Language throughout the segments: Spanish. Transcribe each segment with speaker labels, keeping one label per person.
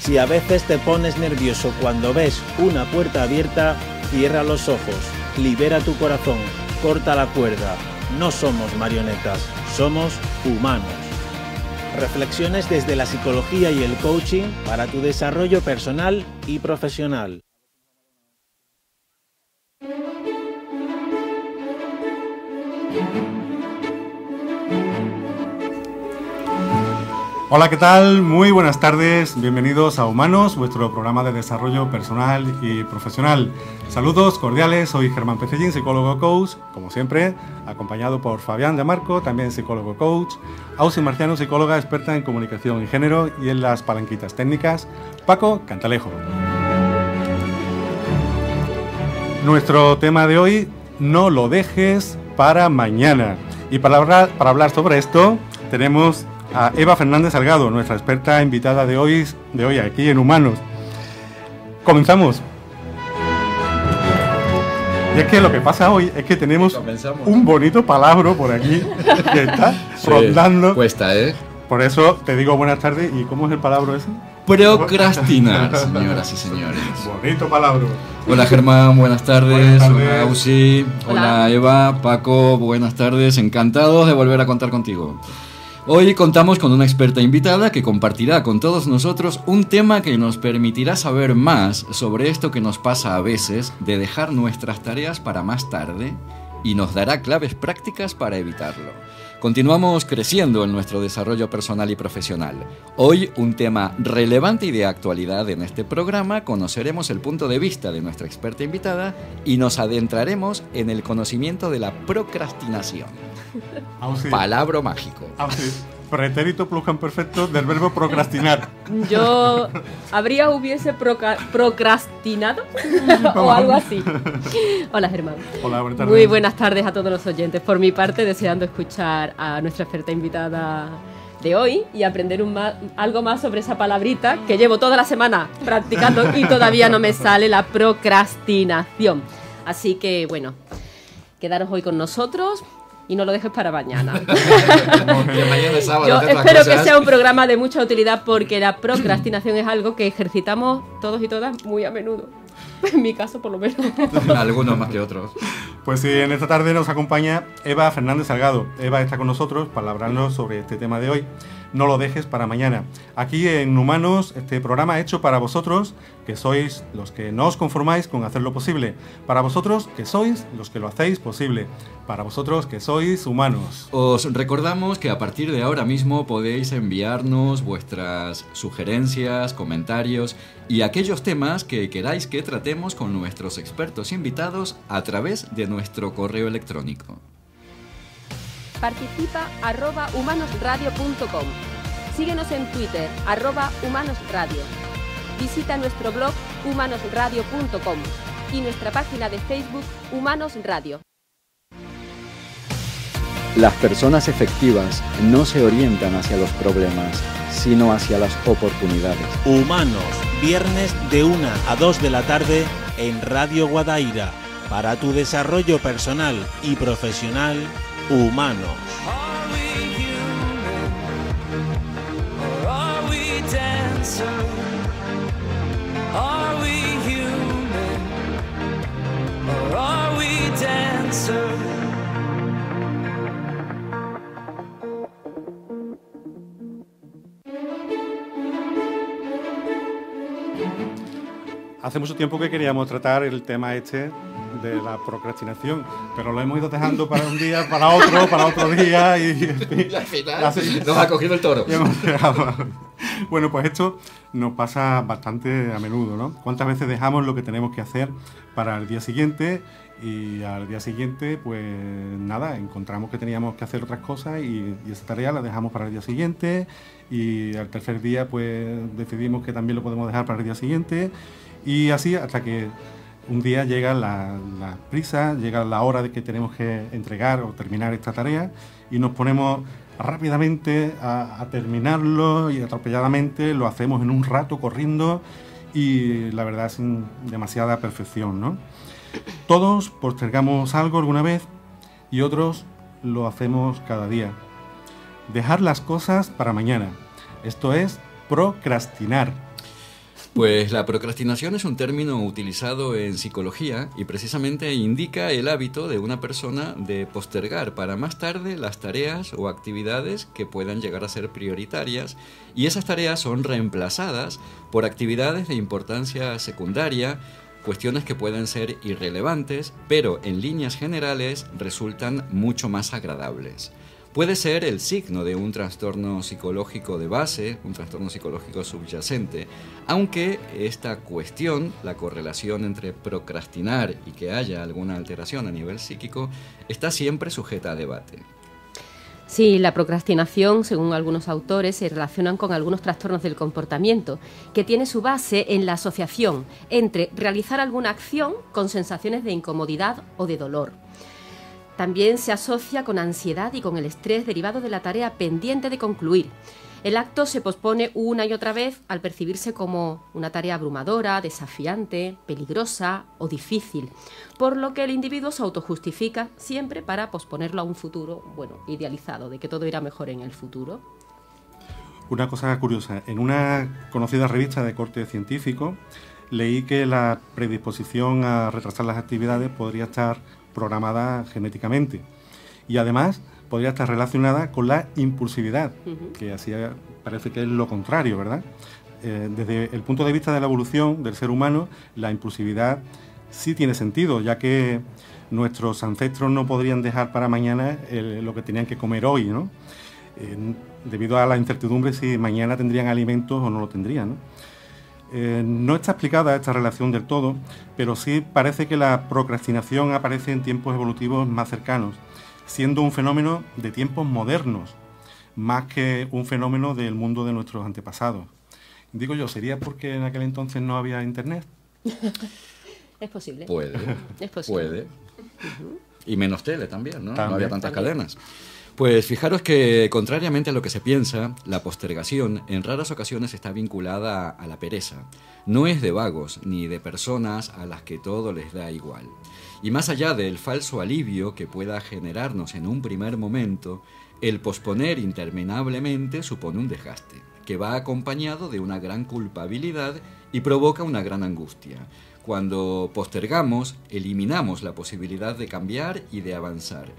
Speaker 1: Si a veces te pones nervioso cuando ves una puerta abierta, cierra los ojos, libera tu corazón, corta la cuerda. No somos marionetas, somos humanos. Reflexiones desde la psicología y el coaching para tu desarrollo personal y profesional.
Speaker 2: Hola, ¿qué tal? Muy buenas tardes, bienvenidos a Humanos, vuestro programa de desarrollo personal y profesional. Saludos cordiales, soy Germán Pecellín, psicólogo coach, como siempre, acompañado por Fabián de Marco, también psicólogo coach, Ausi Marciano, psicóloga experta en comunicación y género y en las palanquitas técnicas, Paco Cantalejo. Nuestro tema de hoy, no lo dejes para mañana. Y para hablar sobre esto, tenemos a Eva Fernández Salgado, nuestra experta invitada de hoy aquí en Humanos. Comenzamos. Y es que lo que pasa hoy es que tenemos un bonito palabra por aquí que está rondando.
Speaker 3: Cuesta, ¿eh?
Speaker 2: Por eso te digo buenas tardes. ¿Y cómo es el palabra ese?
Speaker 3: Procrastinar, señoras y señores.
Speaker 2: Bonito palabra.
Speaker 3: Hola Germán, buenas tardes. Hola Ausi.
Speaker 4: Hola.
Speaker 3: Hola Eva, Paco, buenas tardes. Encantados de volver a contar contigo. Hoy contamos con una experta invitada que compartirá con todos nosotros un tema que nos permitirá saber más sobre esto que nos pasa a veces de dejar nuestras tareas para más tarde y nos dará claves prácticas para evitarlo. Continuamos creciendo en nuestro desarrollo personal y profesional. Hoy, un tema relevante y de actualidad en este programa, conoceremos el punto de vista de nuestra experta invitada y nos adentraremos en el conocimiento de la procrastinación. Palabra mágico.
Speaker 2: Pretérito perfecto del verbo procrastinar.
Speaker 4: Yo hubiese procrastinado o algo así. Hola Germán.
Speaker 2: Hola, buenas tardes.
Speaker 4: Muy buenas tardes a todos los oyentes. Por mi parte, deseando escuchar a nuestra experta invitada de hoy y aprender algo más sobre esa palabrita que llevo toda la semana practicando y todavía no me sale, la procrastinación. Así que bueno, quedaros hoy con nosotros. Y no lo dejes para mañana.
Speaker 3: Mañana es sábado.
Speaker 4: Yo espero que sea un programa de mucha utilidad porque la procrastinación es algo que ejercitamos todos y todas muy a menudo. En mi caso, por lo menos.
Speaker 3: Algunos más que otros.
Speaker 2: Pues sí, en esta tarde nos acompaña Eva Fernández Salgado. Eva está con nosotros para hablarnos sobre este tema de hoy. No lo dejes para mañana. Aquí en Humanos, este programa hecho para vosotros, que sois los que no os conformáis con hacerlo posible. Para vosotros, que sois los que lo hacéis posible. Para vosotros, que sois humanos.
Speaker 3: Os recordamos que a partir de ahora mismo podéis enviarnos vuestras sugerencias, comentarios y aquellos temas que queráis que tratemos con nuestros expertos invitados a través de nuestro correo electrónico.
Speaker 5: Participa @humanosradio.com. Síguenos en Twitter @humanosradio. Visita nuestro blog humanosradio.com y nuestra página de Facebook Humanos Radio.
Speaker 6: Las personas efectivas no se orientan hacia los problemas, sino hacia las oportunidades.
Speaker 1: Humanos, viernes de 1 a 2 de la tarde en Radio Guadaira. Para tu desarrollo personal y profesional, Humanos.
Speaker 2: Hace mucho tiempo que queríamos tratar el tema este de la procrastinación, pero lo hemos ido dejando para un día, para otro día y
Speaker 3: al final nos ha cogido el toro.
Speaker 2: Bueno, pues esto nos pasa bastante a menudo, ¿no? ¿Cuántas veces dejamos lo que tenemos que hacer para el día siguiente? Y al día siguiente, pues nada, encontramos que teníamos que hacer otras cosas y esa tarea la dejamos para el día siguiente, y al tercer día pues decidimos que también lo podemos dejar para el día siguiente, y así hasta que un día llega la prisa, llega la hora de que tenemos que entregar o terminar esta tarea y nos ponemos rápidamente a terminarlo, y atropelladamente lo hacemos en un rato corriendo, y la verdad es demasiada perfección, ¿no? Todos postergamos algo alguna vez y otros lo hacemos cada día. Dejar las cosas para mañana. Esto es procrastinar.
Speaker 3: Pues la procrastinación es un término utilizado en psicología y precisamente indica el hábito de una persona de postergar para más tarde las tareas o actividades que puedan llegar a ser prioritarias, y esas tareas son reemplazadas por actividades de importancia secundaria, cuestiones que pueden ser irrelevantes, pero en líneas generales resultan mucho más agradables. Puede ser el signo de un trastorno psicológico de base, un trastorno psicológico subyacente, aunque esta cuestión, la correlación entre procrastinar y que haya alguna alteración a nivel psíquico, está siempre sujeta a debate.
Speaker 4: Sí, la procrastinación, según algunos autores, se relacionan con algunos trastornos del comportamiento, que tiene su base en la asociación entre realizar alguna acción con sensaciones de incomodidad o de dolor. También se asocia con ansiedad y con el estrés derivado de la tarea pendiente de concluir. El acto se pospone una y otra vez al percibirse como una tarea abrumadora, desafiante, peligrosa o difícil, por lo que el individuo se autojustifica siempre para posponerlo a un futuro, idealizado, de que todo irá mejor en el futuro.
Speaker 2: Una cosa curiosa, en una conocida revista de corte científico leí que la predisposición a retrasar las actividades podría estar programada genéticamente y además podría estar relacionada con la impulsividad, que así parece que es lo contrario, ¿verdad? Desde el punto de vista de la evolución del ser humano, la impulsividad sí tiene sentido, ya que nuestros ancestros no podrían dejar para mañana lo que tenían que comer hoy, ¿no? Debido a la incertidumbre si mañana tendrían alimentos o no lo tendrían, ¿no? No está explicada esta relación del todo, pero sí parece que la procrastinación aparece en tiempos evolutivos más cercanos, siendo un fenómeno de tiempos modernos, más que un fenómeno del mundo de nuestros antepasados. Digo yo, ¿sería porque en aquel entonces no había internet?
Speaker 4: Es posible.
Speaker 3: Es
Speaker 4: posible.
Speaker 3: Puede. Y menos tele también, ¿no?
Speaker 2: También.
Speaker 3: No había tantas cadenas. Pues fijaros que, contrariamente a lo que se piensa, la postergación en raras ocasiones está vinculada a la pereza. No es de vagos ni de personas a las que todo les da igual. Y más allá del falso alivio que pueda generarnos en un primer momento, el posponer interminablemente supone un desgaste, que va acompañado de una gran culpabilidad y provoca una gran angustia. Cuando postergamos, eliminamos la posibilidad de cambiar y de avanzar.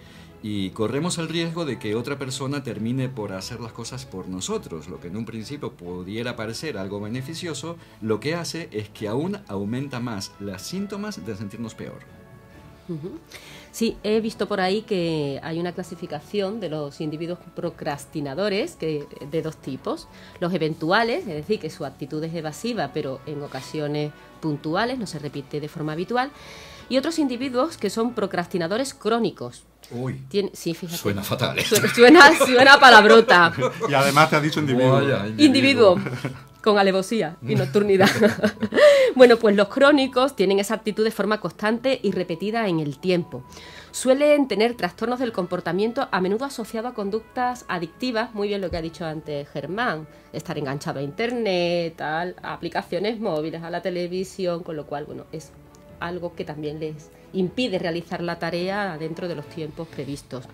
Speaker 3: Y corremos el riesgo de que otra persona termine por hacer las cosas por nosotros. Lo que en un principio pudiera parecer algo beneficioso, lo que hace es que aún aumenta más los síntomas de sentirnos peor.
Speaker 4: Sí, he visto por ahí que hay una clasificación de los individuos procrastinadores de dos tipos. Los eventuales, es decir, que su actitud es evasiva, pero en ocasiones puntuales, no se repite de forma habitual. Y otros individuos que son procrastinadores crónicos.
Speaker 3: Uy,
Speaker 4: sí, fíjate.
Speaker 3: Suena fatal.
Speaker 4: Suena palabrota.
Speaker 2: Y además te has dicho individuo.
Speaker 3: Vaya,
Speaker 4: Individuo. Con alevosía y nocturnidad. Bueno, pues los crónicos tienen esa actitud de forma constante y repetida en el tiempo. Suelen tener trastornos del comportamiento a menudo asociados a conductas adictivas, muy bien lo que ha dicho antes Germán, estar enganchado a internet, a aplicaciones móviles, a la televisión, con lo cual, es algo que también les impide realizar la tarea dentro de los tiempos previstos.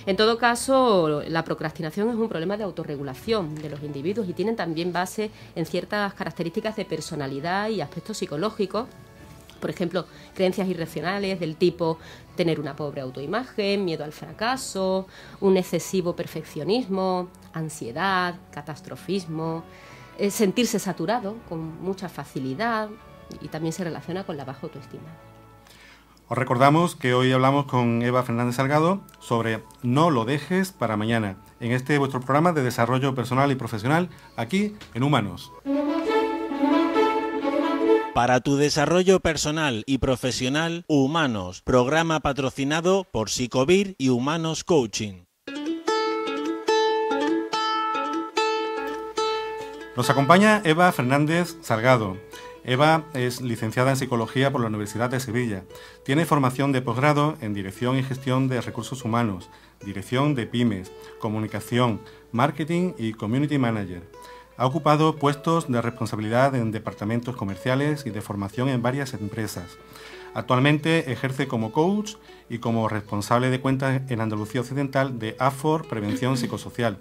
Speaker 4: En todo caso, la procrastinación es un problema de autorregulación de los individuos y tienen también base en ciertas características de personalidad y aspectos psicológicos. Por ejemplo, creencias irracionales del tipo tener una pobre autoimagen, miedo al fracaso, un excesivo perfeccionismo, ansiedad, catastrofismo, sentirse saturado con mucha facilidad, y también se relaciona con la baja autoestima.
Speaker 2: Os recordamos que hoy hablamos con Eva Fernández Salgado sobre No lo dejes para mañana, en este vuestro programa de desarrollo personal y profesional, aquí en Humanos.
Speaker 1: Para tu desarrollo personal y profesional, Humanos, programa patrocinado por Psicovir y Humanos Coaching.
Speaker 2: Nos acompaña Eva Fernández Salgado. Eva es licenciada en Psicología por la Universidad de Sevilla. Tiene formación de posgrado en Dirección y Gestión de Recursos Humanos, Dirección de Pymes, Comunicación, Marketing y Community Manager. Ha ocupado puestos de responsabilidad en departamentos comerciales y de formación en varias empresas. Actualmente ejerce como coach y como responsable de cuentas en Andalucía Occidental de AFOR Prevención Psicosocial.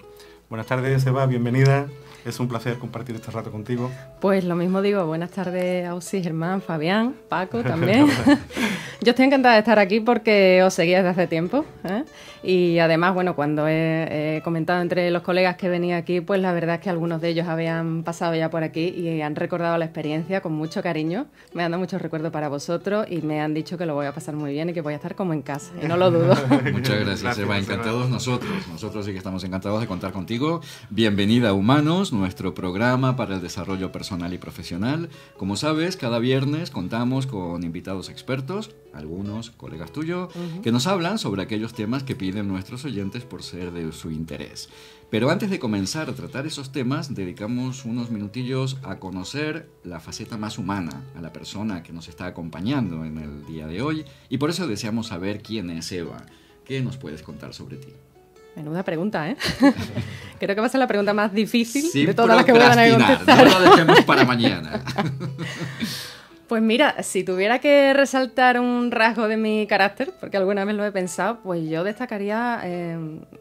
Speaker 2: Buenas tardes, Eva, bienvenida. Es un placer compartir este rato contigo.
Speaker 7: Pues lo mismo digo, buenas tardes a Ausi, Germán, Fabián, Paco también. Yo estoy encantada de estar aquí porque os seguía desde hace tiempo, ¿eh? Y además, bueno, cuando he comentado entre los colegas que venía aquí, pues la verdad es que algunos de ellos habían pasado ya por aquí y han recordado la experiencia con mucho cariño. Me han dado muchos recuerdos para vosotros y me han dicho que lo voy a pasar muy bien y que voy a estar como en casa, y no lo dudo.
Speaker 3: Muchas gracias, Eva. Encantados nosotros. Nosotros sí que estamos encantados de contar contigo. Bienvenida a Humanos, nuestro programa para el desarrollo personal y profesional. Como sabes, cada viernes contamos con invitados expertos, algunos colegas tuyos, que nos hablan sobre aquellos temas que piden nuestros oyentes por ser de su interés. Pero antes de comenzar a tratar esos temas, dedicamos unos minutillos a conocer la faceta más humana, a la persona que nos está acompañando en el día de hoy, y por eso deseamos saber quién es Eva. ¿Qué nos puedes contar sobre ti?
Speaker 7: Menuda pregunta, ¿eh? Creo que va a ser la pregunta más difícil
Speaker 3: Sin
Speaker 7: de todas las que voy a contestar.
Speaker 3: No lo dejemos para mañana.
Speaker 7: Pues mira, si tuviera que resaltar un rasgo de mi carácter, porque alguna vez lo he pensado, pues yo destacaría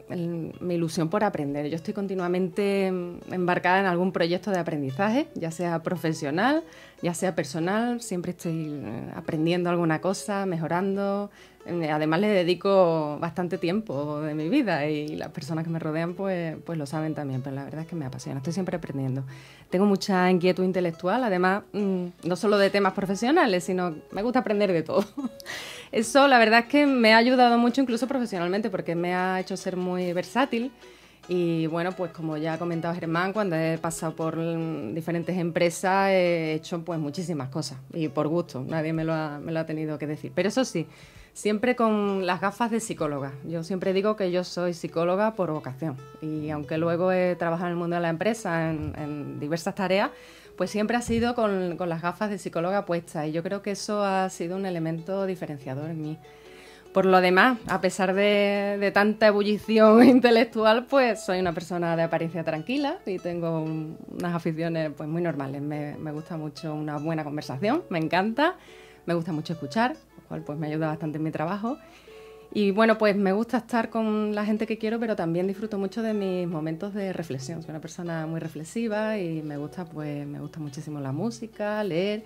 Speaker 7: mi ilusión por aprender. Yo estoy continuamente embarcada en algún proyecto de aprendizaje, ya sea profesional, ya sea personal, siempre estoy aprendiendo alguna cosa, mejorando. Además le dedico bastante tiempo de mi vida y las personas que me rodean pues lo saben también, pero la verdad es que me apasiona, estoy siempre aprendiendo. Tengo mucha inquietud intelectual, además no solo de temas profesionales, sino me gusta aprender de todo. Eso la verdad es que me ha ayudado mucho incluso profesionalmente porque me ha hecho ser muy versátil. Y bueno, pues como ya ha comentado Germán, cuando he pasado por diferentes empresas he hecho pues muchísimas cosas y por gusto, nadie me lo ha tenido que decir. Pero eso sí, siempre con las gafas de psicóloga. Yo siempre digo que yo soy psicóloga por vocación y aunque luego he trabajado en el mundo de la empresa en diversas tareas, pues siempre ha sido con las gafas de psicóloga puestas y yo creo que eso ha sido un elemento diferenciador en mí. Por lo demás, a pesar de tanta ebullición intelectual, pues soy una persona de apariencia tranquila y tengo unas aficiones pues muy normales. Me gusta mucho una buena conversación, me encanta, me gusta mucho escuchar, lo cual pues me ayuda bastante en mi trabajo. Y bueno, pues me gusta estar con la gente que quiero, pero también disfruto mucho de mis momentos de reflexión. Soy una persona muy reflexiva y me gusta muchísimo la música, leer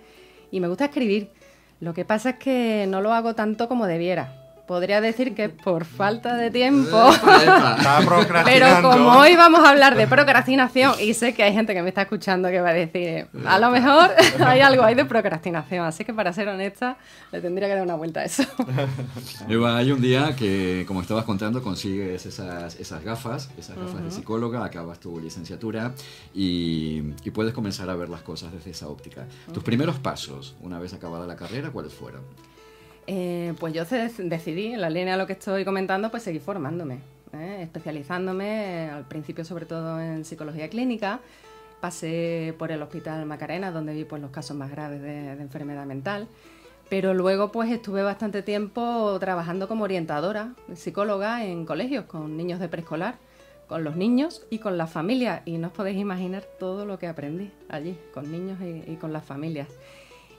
Speaker 7: y me gusta escribir. Lo que pasa es que no lo hago tanto como debiera. Podría decir que por falta de tiempo, pero como hoy vamos a hablar de procrastinación y sé que hay gente que me está escuchando que va a decir, a lo mejor hay algo ahí de procrastinación, así que para ser honesta le tendría que dar una vuelta a eso.
Speaker 3: Eva, hay un día que, como estabas contando, consigues esas gafas de psicóloga, acabas tu licenciatura y puedes comenzar a ver las cosas desde esa óptica. Tus primeros pasos, una vez acabada la carrera, ¿cuáles fueron?
Speaker 7: Pues yo decidí, en la línea de lo que estoy comentando, pues seguir formándome, especializándome, al principio sobre todo en psicología clínica. Pasé por el Hospital Macarena, donde vi pues los casos más graves de enfermedad mental, pero luego pues estuve bastante tiempo trabajando como orientadora, psicóloga en colegios con niños de preescolar, con los niños y con las familias, y no os podéis imaginar todo lo que aprendí allí, con niños y con las familias.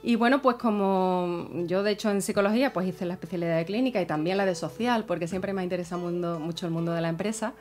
Speaker 7: Y bueno, pues como yo de hecho en psicología pues hice la especialidad de clínica y también la de social, porque siempre me ha interesado mucho el mundo de la empresa,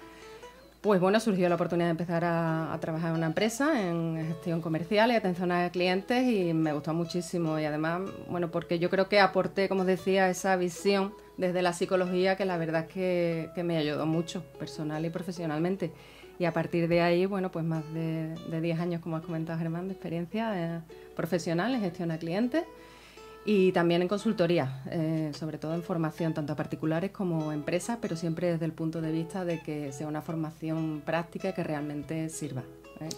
Speaker 7: pues bueno, surgió la oportunidad de empezar a trabajar en una empresa en gestión comercial y atención a clientes y me gustó muchísimo y además, bueno, porque yo creo que aporté, como decía, esa visión desde la psicología que la verdad es que me ayudó mucho personal y profesionalmente. Y a partir de ahí, bueno, pues más de 10 años, como has comentado Germán, de experiencia profesional en gestión a clientes y también en consultoría, sobre todo en formación tanto a particulares como a empresas, pero siempre desde el punto de vista de que sea una formación práctica que realmente sirva.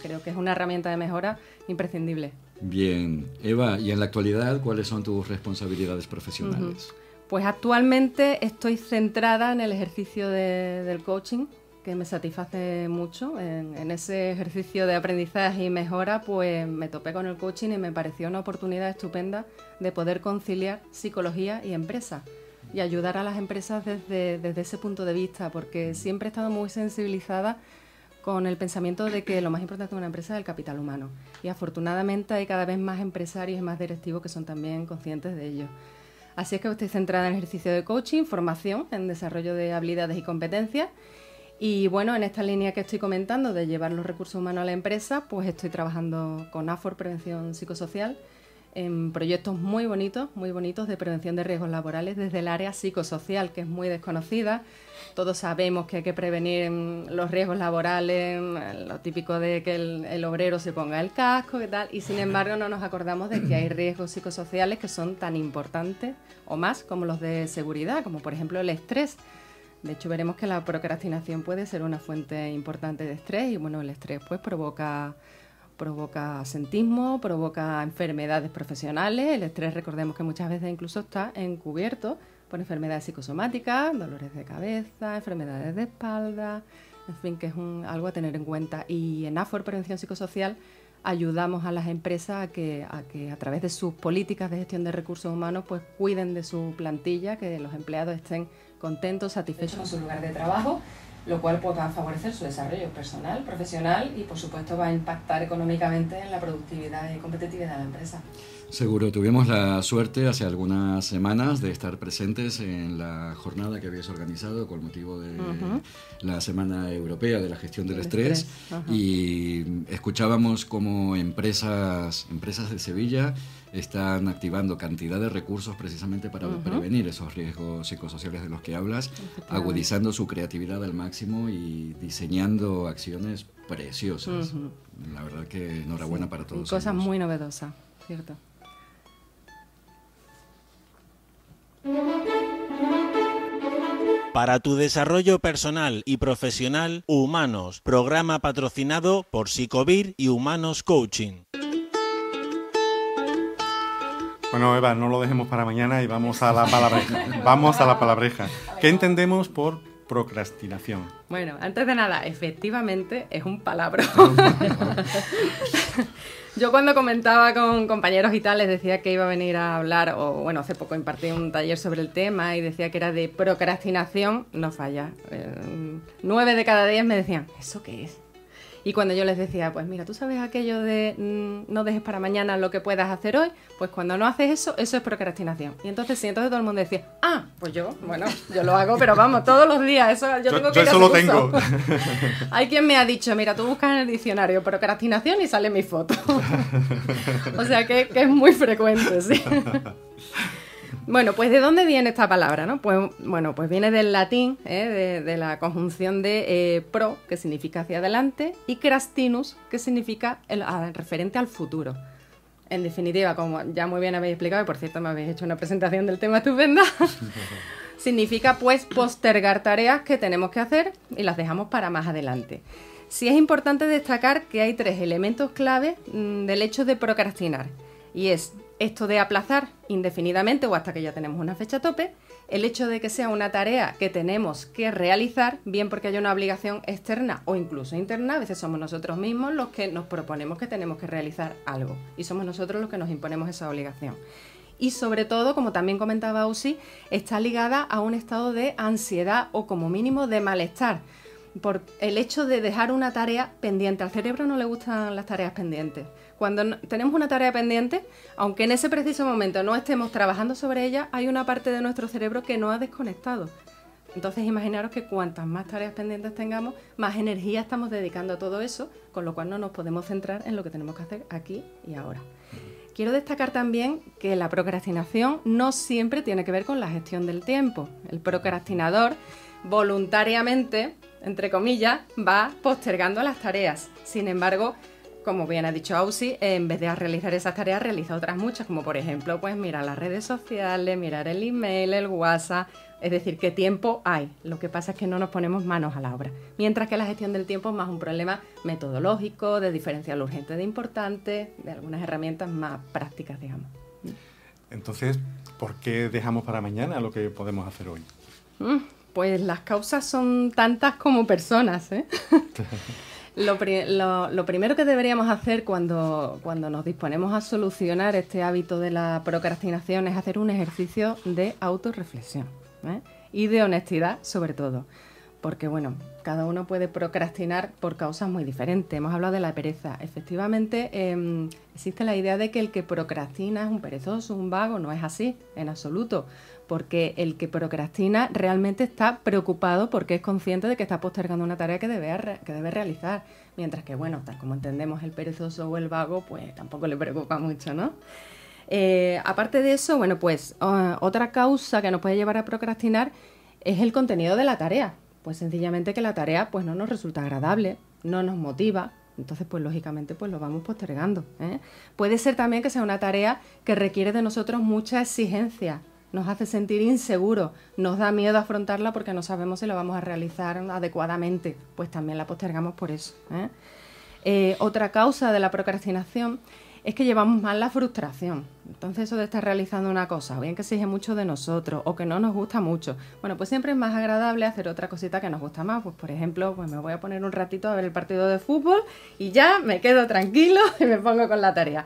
Speaker 7: Creo que es una herramienta de mejora imprescindible.
Speaker 3: Bien, Eva, y en la actualidad, ¿cuáles son tus responsabilidades profesionales?
Speaker 7: Pues actualmente estoy centrada en el ejercicio del coaching, que me satisface mucho. En ese ejercicio de aprendizaje y mejora, pues me topé con el coaching y me pareció una oportunidad estupenda de poder conciliar psicología y empresa y ayudar a las empresas desde ese punto de vista, porque siempre he estado muy sensibilizada con el pensamiento de que lo más importante de una empresa es el capital humano y afortunadamente hay cada vez más empresarios y más directivos que son también conscientes de ello. Así es que estoy centrada en el ejercicio de coaching, formación, en desarrollo de habilidades y competencias. Y bueno, en esta línea que estoy comentando de llevar los recursos humanos a la empresa, pues estoy trabajando con AFOR Prevención Psicosocial en proyectos muy bonitos de prevención de riesgos laborales desde el área psicosocial, que es muy desconocida. Todos sabemos que hay que prevenir los riesgos laborales, lo típico de que el obrero se ponga el casco y tal, y sin embargo no nos acordamos de que hay riesgos psicosociales que son tan importantes o más como los de seguridad, como por ejemplo el estrés. De hecho, veremos que la procrastinación puede ser una fuente importante de estrés y bueno, el estrés pues provoca asentismo, provoca enfermedades profesionales. El estrés, recordemos que muchas veces incluso está encubierto por enfermedades psicosomáticas, dolores de cabeza, enfermedades de espalda, en fin, que es algo a tener en cuenta. Y en AFOR Prevención Psicosocial ayudamos a las empresas a que a través de sus políticas de gestión de recursos humanos pues cuiden de su plantilla, que los empleados estén contentos, satisfechos con su lugar de trabajo, lo cual pues, va a favorecer su desarrollo personal, profesional y por supuesto va a impactar económicamente en la productividad y competitividad de la empresa.
Speaker 3: Seguro, tuvimos la suerte hace algunas semanas de estar presentes en la jornada que habías organizado con motivo de la Semana Europea de la Gestión del Estrés y escuchábamos cómo empresas de Sevilla están activando cantidad de recursos precisamente para prevenir esos riesgos psicosociales de los que hablas, agudizando su creatividad al máximo y diseñando acciones preciosas. La verdad que enhorabuena para todos.
Speaker 7: Cosas muy novedosas, ¿cierto?
Speaker 1: Para tu desarrollo personal y profesional, Humanos, programa patrocinado por Psicovir y Humanos Coaching.
Speaker 2: Bueno, Eva, no lo dejemos para mañana y vamos a la palabreja. ¿Qué entendemos por procrastinación?
Speaker 7: Bueno, antes de nada, efectivamente es un palabra. Yo cuando comentaba con compañeros y tal, les decía que iba a venir a hablar, o bueno, hace poco impartí un taller sobre el tema y decía que era de procrastinación, no falla. 9 de cada 10 me decían, ¿eso qué es? Y cuando yo les decía, pues mira, ¿tú sabes aquello de no dejes para mañana lo que puedas hacer hoy? Pues cuando no haces eso, eso es procrastinación. Y entonces todo el mundo decía, pues yo lo hago, pero vamos, todos los días, eso yo tengo que ir a
Speaker 2: eso lo tengo.
Speaker 7: Hay quien me ha dicho, mira, tú buscas en el diccionario procrastinación y sale mi foto. O sea que es muy frecuente, sí. Bueno, pues ¿de dónde viene esta palabra, no? Pues viene del latín, de la conjunción de pro, que significa hacia adelante, y crastinus, que significa referente al futuro. En definitiva, como ya muy bien habéis explicado, y por cierto me habéis hecho una presentación del tema estupenda, significa pues postergar tareas que tenemos que hacer y las dejamos para más adelante. Sí es importante destacar que hay 3 elementos clave del hecho de procrastinar, y es esto de aplazar indefinidamente o hasta que ya tenemos una fecha tope, el hecho de que sea una tarea que tenemos que realizar, bien porque haya una obligación externa o incluso interna, a veces somos nosotros mismos los que nos proponemos que tenemos que realizar algo y somos nosotros los que nos imponemos esa obligación. Y sobre todo, como también comentaba Usi, está ligada a un estado de ansiedad o como mínimo de malestar, por el hecho de dejar una tarea pendiente. Al cerebro no le gustan las tareas pendientes. Cuando tenemos una tarea pendiente, aunque en ese preciso momento no estemos trabajando sobre ella, hay una parte de nuestro cerebro que no ha desconectado. Entonces imaginaros que cuantas más tareas pendientes tengamos, más energía estamos dedicando a todo eso, con lo cual no nos podemos centrar en lo que tenemos que hacer aquí y ahora. Quiero destacar también que la procrastinación no siempre tiene que ver con la gestión del tiempo. El procrastinador voluntariamente, entre comillas, va postergando las tareas. Sin embargo, como bien ha dicho Ausi, en vez de realizar esas tareas, realiza otras muchas, como por ejemplo, pues mirar las redes sociales, mirar el email, el WhatsApp, es decir, ¿qué tiempo hay? Lo que pasa es que no nos ponemos manos a la obra. Mientras que la gestión del tiempo es más un problema metodológico, de diferenciar lo urgente de importante, de algunas herramientas más prácticas, digamos.
Speaker 2: Entonces, ¿por qué dejamos para mañana lo que podemos hacer hoy?
Speaker 7: Pues las causas son tantas como personas, ¿eh? Lo primero que deberíamos hacer cuando nos disponemos a solucionar este hábito de la procrastinación es hacer un ejercicio de autorreflexión, ¿eh? Y de honestidad sobre todo. Porque, bueno, cada uno puede procrastinar por causas muy diferentes. Hemos hablado de la pereza. Efectivamente, existe la idea de que el que procrastina es un perezoso, un vago. No es así, en absoluto. Porque el que procrastina realmente está preocupado porque es consciente de que está postergando una tarea que debe realizar. Mientras que, bueno, tal como entendemos el perezoso o el vago, pues tampoco le preocupa mucho, ¿no? Aparte de eso, bueno, pues otra causa que nos puede llevar a procrastinar es el contenido de la tarea. Pues sencillamente que la tarea pues no nos resulta agradable, no nos motiva, entonces pues lógicamente pues lo vamos postergando, ¿eh? Puede ser también que sea una tarea que requiere de nosotros mucha exigencia, nos hace sentir inseguros, nos da miedo afrontarla porque no sabemos si la vamos a realizar adecuadamente, pues también la postergamos por eso, ¿eh? Otra causa de la procrastinación es que llevamos mal la frustración. Entonces eso de estar realizando una cosa, o bien que exige mucho de nosotros, o que no nos gusta mucho, bueno, pues siempre es más agradable hacer otra cosita que nos gusta más. Pues por ejemplo, pues me voy a poner un ratito a ver el partido de fútbol y ya me quedo tranquilo y me pongo con la tarea.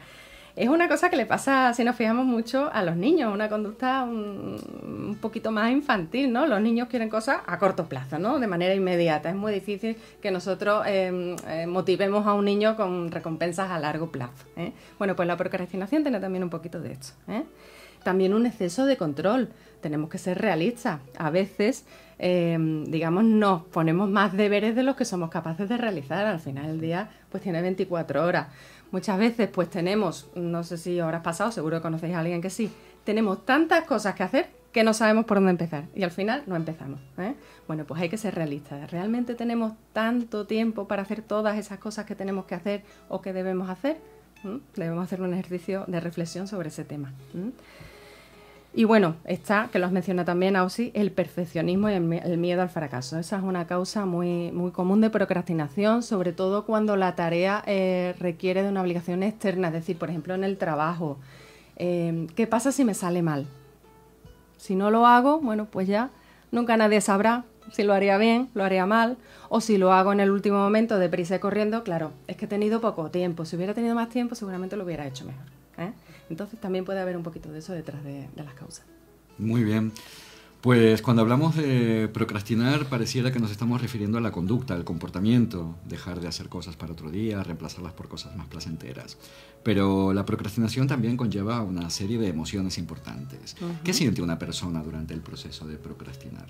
Speaker 7: Es una cosa que le pasa, si nos fijamos mucho, a los niños, una conducta un poquito más infantil, ¿no? Los niños quieren cosas a corto plazo, ¿no? De manera inmediata. Es muy difícil que nosotros motivemos a un niño con recompensas a largo plazo, ¿eh? Bueno, pues la procrastinación tiene también un poquito de esto, ¿eh? También un exceso de control. Tenemos que ser realistas. A veces, digamos, nos ponemos más deberes de los que somos capaces de realizar. Al final del día, pues tiene 24 horas. Muchas veces pues tenemos, no sé si habrás pasado, seguro que conocéis a alguien que sí, tenemos tantas cosas que hacer que no sabemos por dónde empezar y al final no empezamos, ¿eh? Bueno, pues hay que ser realistas. ¿Realmente tenemos tanto tiempo para hacer todas esas cosas que tenemos que hacer o que debemos hacer? Debemos hacer un ejercicio de reflexión sobre ese tema. Y bueno, está, que lo has mencionado también, Ausi, el perfeccionismo y el miedo al fracaso. Esa es una causa muy, muy común de procrastinación, sobre todo cuando la tarea requiere de una obligación externa, es decir, por ejemplo, en el trabajo. ¿Qué pasa si me sale mal? Si no lo hago, bueno, pues ya nunca nadie sabrá si lo haría bien, lo haría mal, o si lo hago en el último momento, deprisa y corriendo, claro, es que he tenido poco tiempo. Si hubiera tenido más tiempo, seguramente lo hubiera hecho mejor, ¿eh? Entonces también puede haber un poquito de eso detrás de las causas.
Speaker 3: Muy bien. Pues cuando hablamos de procrastinar pareciera que nos estamos refiriendo a la conducta, al comportamiento, dejar de hacer cosas para otro día, reemplazarlas por cosas más placenteras. Pero la procrastinación también conlleva una serie de emociones importantes. ¿Qué siente una persona durante el proceso de procrastinar?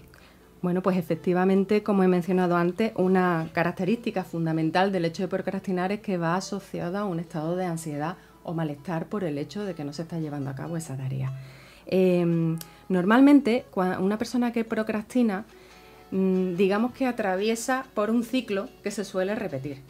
Speaker 7: Bueno, pues efectivamente, como he mencionado antes, una característica fundamental del hecho de procrastinar es que va asociada a un estado de ansiedad o malestar por el hecho de que no se está llevando a cabo esa tarea. Normalmente, una persona que procrastina, digamos que atraviesa por un ciclo que se suele repetir.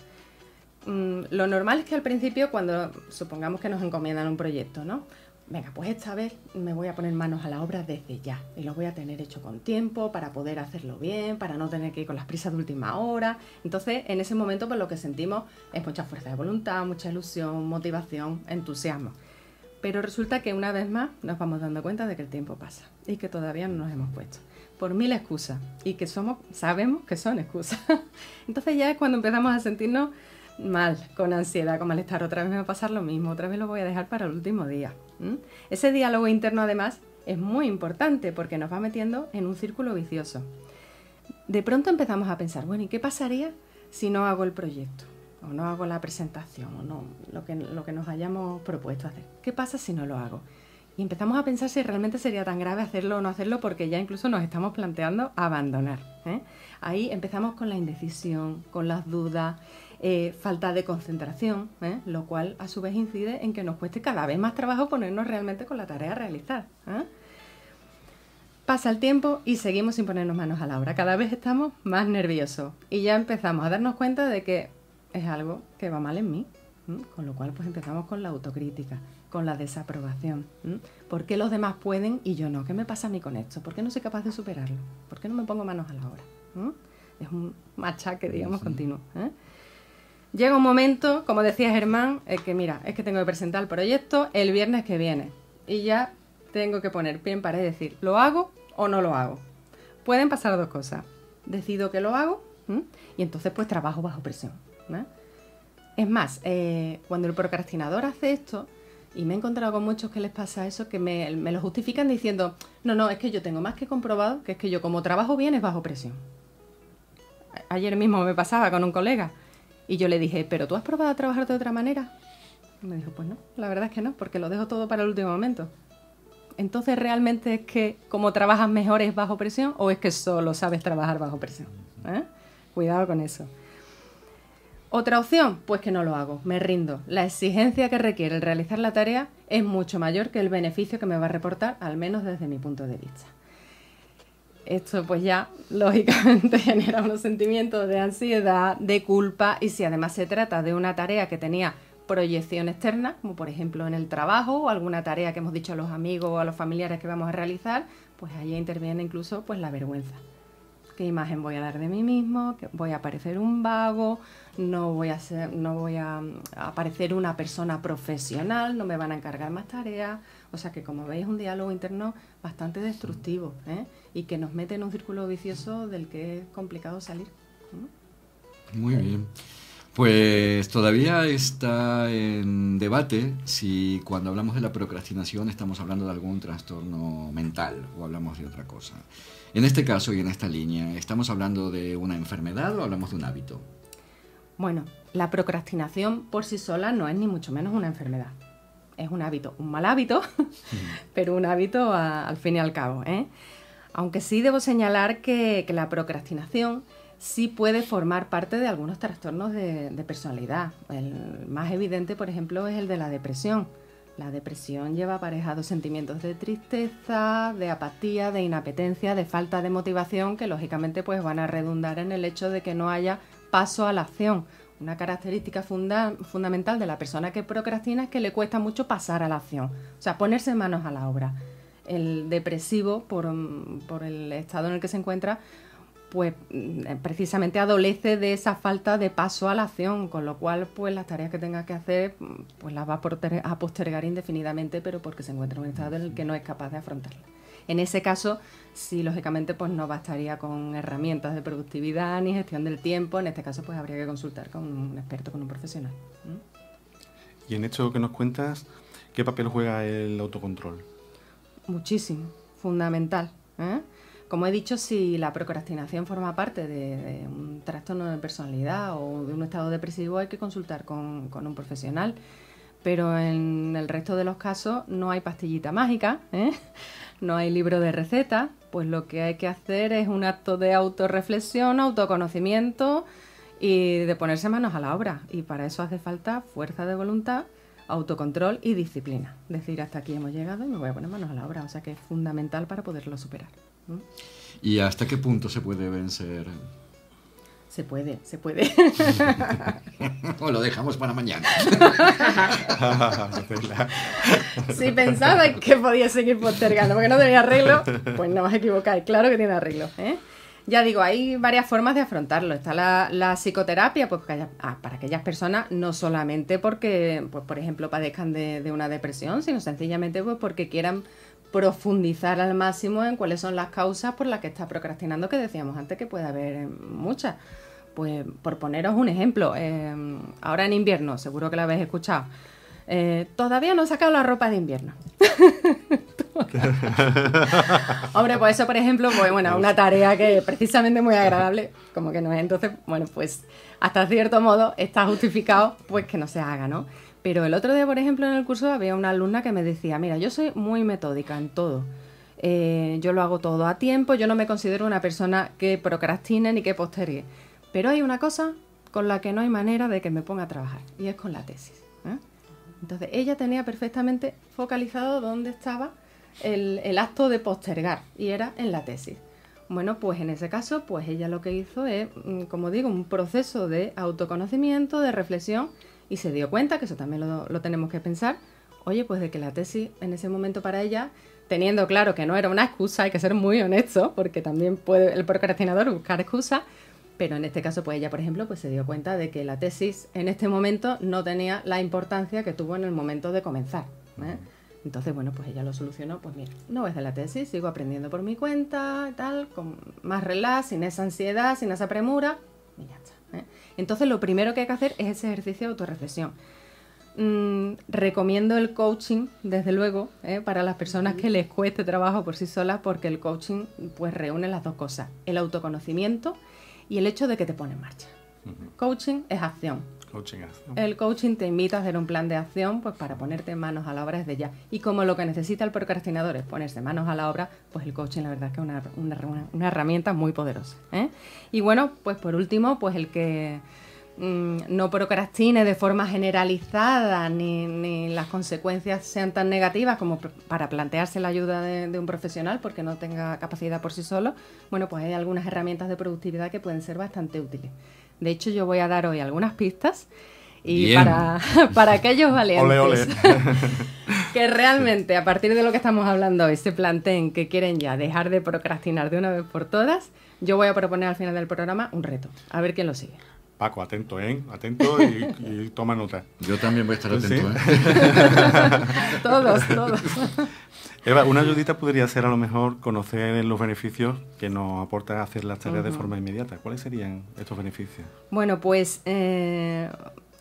Speaker 7: Lo normal es que al principio, cuando supongamos que nos encomiendan un proyecto, ¿no? Venga, pues esta vez me voy a poner manos a la obra desde ya y lo voy a tener hecho con tiempo para poder hacerlo bien, para no tener que ir con las prisas de última hora. Entonces, en ese momento, pues lo que sentimos es mucha fuerza de voluntad, mucha ilusión, motivación, entusiasmo. Pero resulta que una vez más nos vamos dando cuenta de que el tiempo pasa y que todavía no nos hemos puesto por mil excusas y que sabemos que son excusas. Entonces ya es cuando empezamos a sentirnos mal, con ansiedad, con malestar. Otra vez me va a pasar lo mismo, otra vez lo voy a dejar para el último día. Ese diálogo interno, además, es muy importante porque nos va metiendo en un círculo vicioso. De pronto empezamos a pensar, bueno, ¿y qué pasaría si no hago el proyecto? O no hago la presentación, o no lo que nos hayamos propuesto hacer. ¿Qué pasa si no lo hago? Y empezamos a pensar si realmente sería tan grave hacerlo o no hacerlo, porque ya incluso nos estamos planteando abandonar, ¿eh? Ahí empezamos con la indecisión, con las dudas, falta de concentración, lo cual a su vez incide en que nos cueste cada vez más trabajo ponernos realmente con la tarea a realizar, ¿eh? Pasa el tiempo y seguimos sin ponernos manos a la obra. Cada vez estamos más nerviosos y ya empezamos a darnos cuenta de que es algo que va mal en mí, con lo cual pues empezamos con la autocrítica, con la desaprobación. ¿Por qué los demás pueden y yo no? ¿Qué me pasa a mí con esto? ¿Por qué no soy capaz de superarlo? ¿Por qué no me pongo manos a la obra? Es un machaque, digamos, continuo, ¿eh? Llega un momento, como decía Germán, que mira, es que tengo que presentar el proyecto el viernes que viene y ya tengo que poner pie en pared y decir, ¿lo hago o no lo hago? Pueden pasar dos cosas. Decido que lo hago y entonces pues trabajo bajo presión, ¿eh? Es más, cuando el procrastinador hace esto, y me he encontrado con muchos que les pasa eso, que me lo justifican diciendo, no, es que yo tengo más que comprobado que es que yo como trabajo bien es bajo presión. Ayer mismo me pasaba con un colega y yo le dije, ¿pero tú has probado a trabajar de otra manera? Y me dijo, pues no, la verdad es que no, porque lo dejo todo para el último momento. Entonces, ¿realmente es que como trabajas mejor es bajo presión o es que solo sabes trabajar bajo presión? Cuidado con eso. Otra opción, pues que no lo hago, me rindo. La exigencia que requiere el realizar la tarea es mucho mayor que el beneficio que me va a reportar, al menos desde mi punto de vista. Esto pues ya, lógicamente, genera unos sentimientos de ansiedad, de culpa, y si además se trata de una tarea que tenía proyección externa, como por ejemplo en el trabajo o alguna tarea que hemos dicho a los amigos o a los familiares que vamos a realizar, pues ahí interviene incluso pues la vergüenza. ¿Qué imagen voy a dar de mí mismo? ¿Que voy a parecer un vago? No voy a parecer una persona profesional, no me van a encargar más tareas. O sea que, como veis, es un diálogo interno bastante destructivo, y que nos mete en un círculo vicioso del que es complicado salir.
Speaker 3: Muy bien. Pues todavía está en debate si cuando hablamos de la procrastinación estamos hablando de algún trastorno mental o hablamos de otra cosa. En este caso y en esta línea, ¿estamos hablando de una enfermedad o hablamos de un hábito?
Speaker 7: Bueno, la procrastinación por sí sola no es ni mucho menos una enfermedad. Es un hábito, un mal hábito, pero un hábito al fin y al cabo, Aunque sí debo señalar que la procrastinación sí puede formar parte de algunos trastornos de personalidad. El más evidente, por ejemplo, es el de la depresión. La depresión lleva aparejados sentimientos de tristeza, de apatía, de inapetencia, de falta de motivación, que lógicamente pues van a redundar en el hecho de que no haya paso a la acción. Una característica fundamental de la persona que procrastina es que le cuesta mucho pasar a la acción, o sea, ponerse manos a la obra. El depresivo, por el estado en el que se encuentra, pues precisamente adolece de esa falta de paso a la acción, con lo cual pues las tareas que tenga que hacer pues las va a postergar indefinidamente, pero porque se encuentra en un estado en el que no es capaz de afrontarlas. En ese caso, sí, lógicamente, pues no bastaría con herramientas de productividad ni gestión del tiempo. En este caso, pues habría que consultar con un experto, con un profesional.
Speaker 2: Y en esto que nos cuentas, ¿qué papel juega el autocontrol?
Speaker 7: Muchísimo, fundamental. Como he dicho, si la procrastinación forma parte de un trastorno de personalidad o de un estado depresivo, hay que consultar con un profesional. Pero en el resto de los casos no hay pastillita mágica, no hay libro de recetas, pues lo que hay que hacer es un acto de autorreflexión, autoconocimiento y de ponerse manos a la obra. Y para eso hace falta fuerza de voluntad, autocontrol y disciplina. Decir, hasta aquí hemos llegado y me voy a poner manos a la obra. O sea que es fundamental para poderlo superar.
Speaker 3: ¿Y hasta qué punto se puede vencer?
Speaker 7: Se puede.
Speaker 3: O lo dejamos para mañana.
Speaker 7: Si pensabais que podía seguir postergando porque no tenía arreglo, pues no os equivocáis, claro que tiene arreglo, Ya digo, hay varias formas de afrontarlo. Está la psicoterapia, pues para aquellas personas, no solamente porque, pues, por ejemplo, padezcan de una depresión, sino sencillamente pues porque quieran profundizar al máximo en cuáles son las causas por las que está procrastinando, que decíamos antes que puede haber muchas. Pues por poneros un ejemplo, ahora en invierno, seguro que lo habéis escuchado, todavía no he sacado la ropa de invierno. Hombre, pues eso, por ejemplo, pues bueno, una tarea que es precisamente muy agradable, como que no es. Entonces, bueno, pues hasta cierto modo está justificado pues que no se haga, ¿no? Pero el otro día, por ejemplo, en el curso había una alumna que me decía, mira, yo soy muy metódica en todo. Yo lo hago todo a tiempo, yo no me considero una persona que procrastine ni que postergue. Pero hay una cosa con la que no hay manera de que me ponga a trabajar, y es con la tesis. Entonces, ella tenía perfectamente focalizado dónde estaba el acto de postergar, y era en la tesis. Bueno, pues en ese caso, pues ella lo que hizo es, como digo, un proceso de autoconocimiento, de reflexión, y se dio cuenta, que eso también lo tenemos que pensar, oye, pues de que la tesis en ese momento para ella, teniendo claro que no era una excusa, hay que ser muy honesto, porque también puede el procrastinador buscar excusas, pero en este caso, pues ella, por ejemplo, pues se dio cuenta de que la tesis en este momento no tenía la importancia que tuvo en el momento de comenzar. Entonces, bueno, pues ella lo solucionó, pues mira, no voy a hacer la tesis, sigo aprendiendo por mi cuenta, tal, con más relax, sin esa ansiedad, sin esa premura, y ya está. Entonces, lo primero que hay que hacer es ese ejercicio de autorreflexión. Recomiendo el coaching, desde luego, para las personas que les cueste trabajo por sí solas, porque el coaching pues reúne las dos cosas, el autoconocimiento y el hecho de que te pone en marcha. Coaching es acción.
Speaker 2: Coaching, acción.
Speaker 7: El coaching te invita a hacer un plan de acción pues para ponerte manos a la obra desde ya. Y como lo que necesita el procrastinador es ponerse manos a la obra, pues el coaching la verdad es que es una herramienta muy poderosa, ¿eh? Y bueno, pues por último, pues el que no procrastine de forma generalizada ni las consecuencias sean tan negativas como para plantearse la ayuda de un profesional porque no tenga capacidad por sí solo, bueno, pues hay algunas herramientas de productividad que pueden ser bastante útiles. De hecho, yo voy a dar hoy algunas pistas y para aquellos valientes
Speaker 2: Ole, ole.
Speaker 7: que realmente a partir de lo que estamos hablando hoy se planteen que quieren ya dejar de procrastinar de una vez por todas, yo voy a proponer al final del programa un reto, a ver quién lo sigue.
Speaker 2: Paco, atento, ¿eh? Atento y toma nota.
Speaker 3: Yo también voy a estar atento,
Speaker 2: ¿Sí?
Speaker 7: Todos.
Speaker 2: Eva, una ayudita podría ser a lo mejor conocer los beneficios que nos aporta hacer las tareas de forma inmediata. ¿Cuáles serían estos beneficios?
Speaker 7: Bueno, pues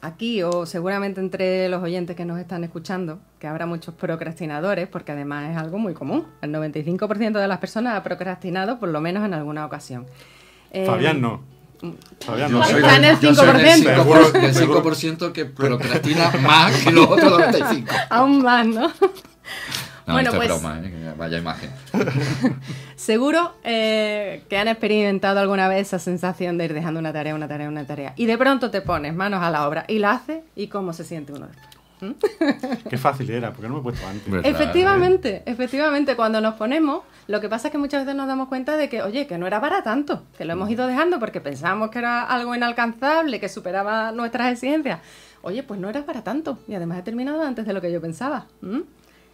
Speaker 7: aquí o seguramente entre los oyentes que nos están escuchando, que habrá muchos procrastinadores, porque además es algo muy común. El 95% de las personas ha procrastinado por lo menos en alguna ocasión.
Speaker 2: Fabián no. Fabián
Speaker 3: Yo
Speaker 2: no.
Speaker 3: soy
Speaker 7: Está en el
Speaker 3: yo soy
Speaker 7: 5%.
Speaker 3: del 5% que procrastina más que los otros 95%.
Speaker 7: Aún más, ¿no?
Speaker 3: No,
Speaker 7: Bueno,
Speaker 3: esto
Speaker 7: pues
Speaker 3: es broma, ¿eh? Vaya imagen.
Speaker 7: seguro que han experimentado alguna vez esa sensación de ir dejando una tarea y de pronto te pones manos a la obra y la haces y cómo se siente uno después.
Speaker 2: Qué fácil era, porque no me he puesto antes.
Speaker 3: ¿Verdad?
Speaker 7: Efectivamente, cuando nos ponemos, lo que pasa es que muchas veces nos damos cuenta de que, oye, que no era para tanto, que lo hemos ido dejando porque pensábamos que era algo inalcanzable, que superaba nuestras exigencias. Oye, pues no era para tanto y además he terminado antes de lo que yo pensaba.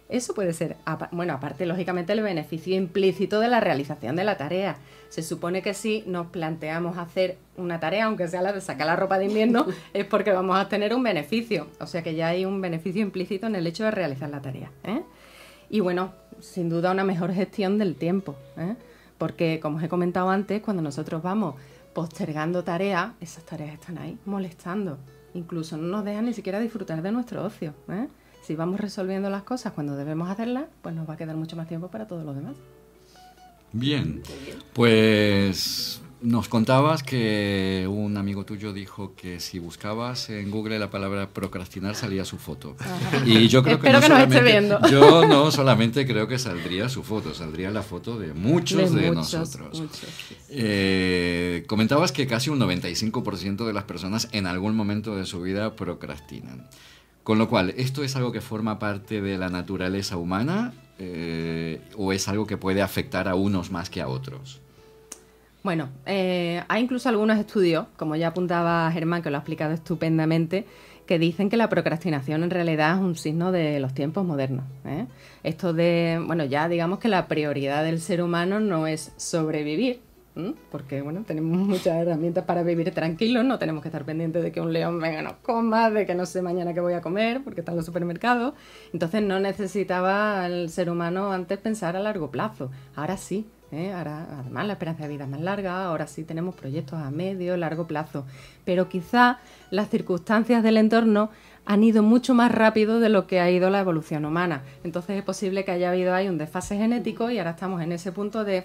Speaker 7: Eso puede ser, bueno, aparte, lógicamente, el beneficio implícito de la realización de la tarea. Se supone que si nos planteamos hacer una tarea, aunque sea la de sacar la ropa de invierno, es porque vamos a tener un beneficio. O sea que ya hay un beneficio implícito en el hecho de realizar la tarea, ¿eh? Y bueno, sin duda una mejor gestión del tiempo, ¿eh? Porque, como os he comentado antes, cuando nosotros vamos postergando tareas, esas tareas están ahí molestando. Incluso no nos dejan ni siquiera disfrutar de nuestro ocio, ¿eh? Si vamos resolviendo las cosas cuando debemos hacerlas, pues nos va a quedar mucho más tiempo para todo lo demás.
Speaker 3: Bien, pues nos contabas que un amigo tuyo dijo que si buscabas en Google la palabra procrastinar salía su foto.
Speaker 7: Ajá.
Speaker 3: Y yo creo
Speaker 7: Espero
Speaker 3: que,
Speaker 7: que nos esté viendo.
Speaker 3: yo no solamente creo que saldría su foto, saldría la foto de muchos de nosotros. Comentabas que casi un 95% de las personas en algún momento de su vida procrastinan. Con lo cual, ¿esto es algo que forma parte de la naturaleza humana o es algo que puede afectar a unos más que a otros?
Speaker 7: Bueno, hay incluso algunos estudios, como ya apuntaba Germán, que lo ha explicado estupendamente, que dicen que la procrastinación en realidad es un signo de los tiempos modernos, ¿eh? Esto de, bueno, ya digamos que la prioridad del ser humano no es sobrevivir, porque bueno, tenemos muchas herramientas para vivir tranquilos, no tenemos que estar pendientes de que un león venga y nos coma, de que no sé mañana qué voy a comer, porque están los supermercados. Entonces no necesitaba el ser humano antes pensar a largo plazo. Ahora sí, ahora además la esperanza de vida es más larga, ahora sí tenemos proyectos a medio, largo plazo. Pero quizá las circunstancias del entorno han ido mucho más rápido de lo que ha ido la evolución humana. Entonces es posible que haya habido ahí un desfase genético y ahora estamos en ese punto de...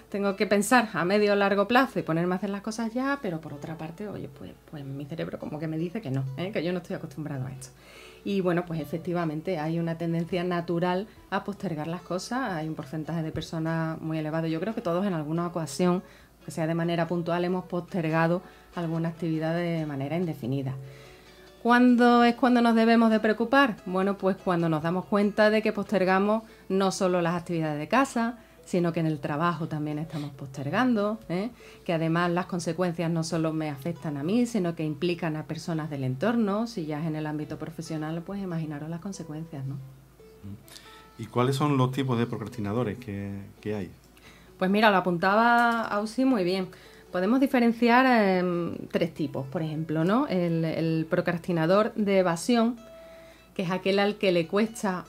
Speaker 7: Tengo que pensar a medio o largo plazo y ponerme a hacer las cosas ya, pero por otra parte, oye, pues mi cerebro como que me dice que no, que yo no estoy acostumbrado a esto. Y bueno, pues efectivamente hay una tendencia natural a postergar las cosas, hay un porcentaje de personas muy elevado. Yo creo que todos en alguna ocasión, que sea de manera puntual, hemos postergado alguna actividad de manera indefinida. ¿Cuándo es cuando nos debemos de preocupar? Bueno, pues cuando nos damos cuenta de que postergamos no solo las actividades de casa, sino que en el trabajo también estamos postergando, que además las consecuencias no solo me afectan a mí, sino que implican a personas del entorno. Si ya es en el ámbito profesional, pues imaginaros las consecuencias, ¿no?
Speaker 2: ¿Y cuáles son los tipos de procrastinadores que hay?
Speaker 7: Pues mira, lo apuntaba Ausi muy bien. Podemos diferenciar 3 tipos, por ejemplo, ¿no? El procrastinador de evasión, que es aquel al que le cuesta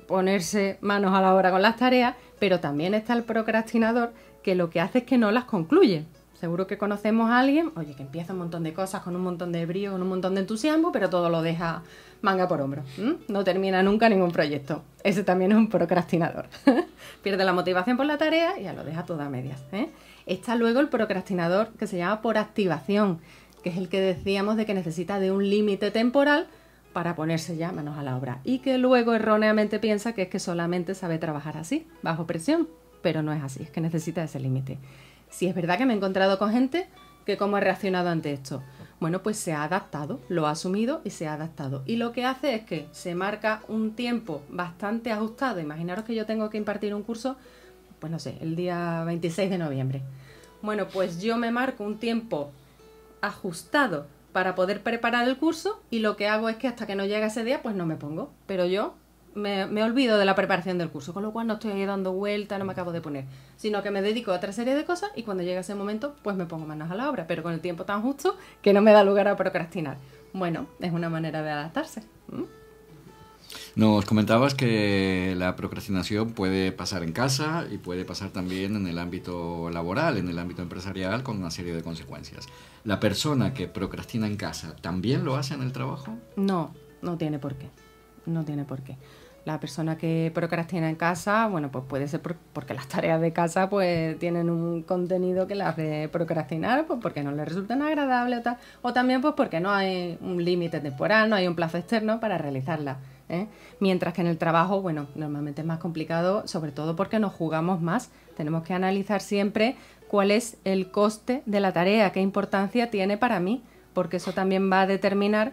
Speaker 7: ponerse manos a la obra con las tareas, pero también está el procrastinador que lo que hace es que no las concluye, Seguro que conocemos a alguien, oye, que empieza un montón de cosas con un montón de brío, con un montón de entusiasmo, pero todo lo deja manga por hombro. No termina nunca ningún proyecto. Ese también es un procrastinador. Pierde la motivación por la tarea y ya lo deja todo a medias. Está luego el procrastinador que se llama por activación, que es el que decíamos de que necesita de un límite temporal para ponerse ya manos a la obra. Y que luego erróneamente piensa que es que solamente sabe trabajar así, bajo presión. Pero no es así, es que necesita ese límite. Si es verdad que me he encontrado con gente que cómo ha reaccionado ante esto. Bueno, pues se ha adaptado, lo ha asumido y se ha adaptado. Y lo que hace es que se marca un tiempo bastante ajustado. Imaginaros que yo tengo que impartir un curso, pues no sé, el día 26 de noviembre. Bueno, pues yo me marco un tiempo ajustado para poder preparar el curso y lo que hago es que hasta que no llegue ese día, pues no me pongo. Pero yo me olvido de la preparación del curso, con lo cual no estoy ahí dando vuelta, no me acabo de poner, sino que me dedico a otra serie de cosas y cuando llega ese momento, pues me pongo manos a la obra, pero con el tiempo tan justo que no me da lugar a procrastinar. Bueno, es una manera de adaptarse.
Speaker 3: Nos comentabas que la procrastinación puede pasar en casa y puede pasar también en el ámbito laboral, en el ámbito empresarial, con una serie de consecuencias. ¿La persona que procrastina en casa también lo hace en el trabajo?
Speaker 7: No, no tiene por qué. No tiene por qué. La persona que procrastina en casa, bueno, pues puede ser porque las tareas de casa pues tienen un contenido que las hace procrastinar, pues porque no le resultan agradables o también pues porque no hay un límite temporal, no hay un plazo externo para realizarla. Mientras que en el trabajo, bueno, normalmente es más complicado, sobre todo porque nos jugamos más. Tenemos que analizar siempre cuál es el coste de la tarea, qué importancia tiene para mí, porque eso también va a determinar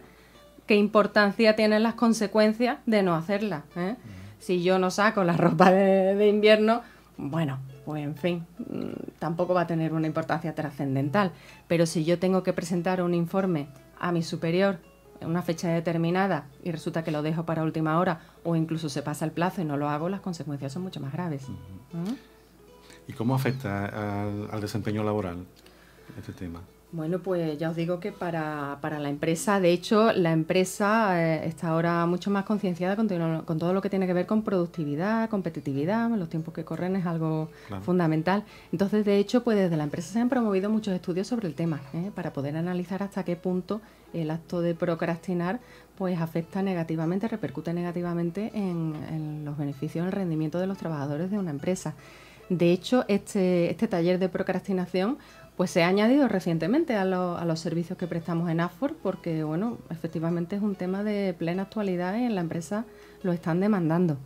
Speaker 7: qué importancia tienen las consecuencias de no hacerla. Si yo no saco la ropa de invierno, bueno, pues en fin, tampoco va a tener una importancia trascendental. Pero si yo tengo que presentar un informe a mi superior en una fecha determinada y resulta que lo dejo para última hora o incluso se pasa el plazo y no lo hago, las consecuencias son mucho más graves.
Speaker 2: ¿Y cómo afecta al desempeño laboral este tema?
Speaker 7: Bueno, pues ya os digo que para la empresa, de hecho, la empresa está ahora mucho más concienciada con todo lo que tiene que ver con productividad, competitividad, los tiempos que corren es algo fundamental. Entonces, de hecho, pues desde la empresa se han promovido muchos estudios sobre el tema, para poder analizar hasta qué punto el acto de procrastinar pues afecta negativamente, repercute negativamente en los beneficios, en el rendimiento de los trabajadores de una empresa. De hecho, este taller de procrastinación pues se ha añadido recientemente a los servicios que prestamos en AFOR porque, bueno, efectivamente es un tema de plena actualidad y en la empresa lo están demandando.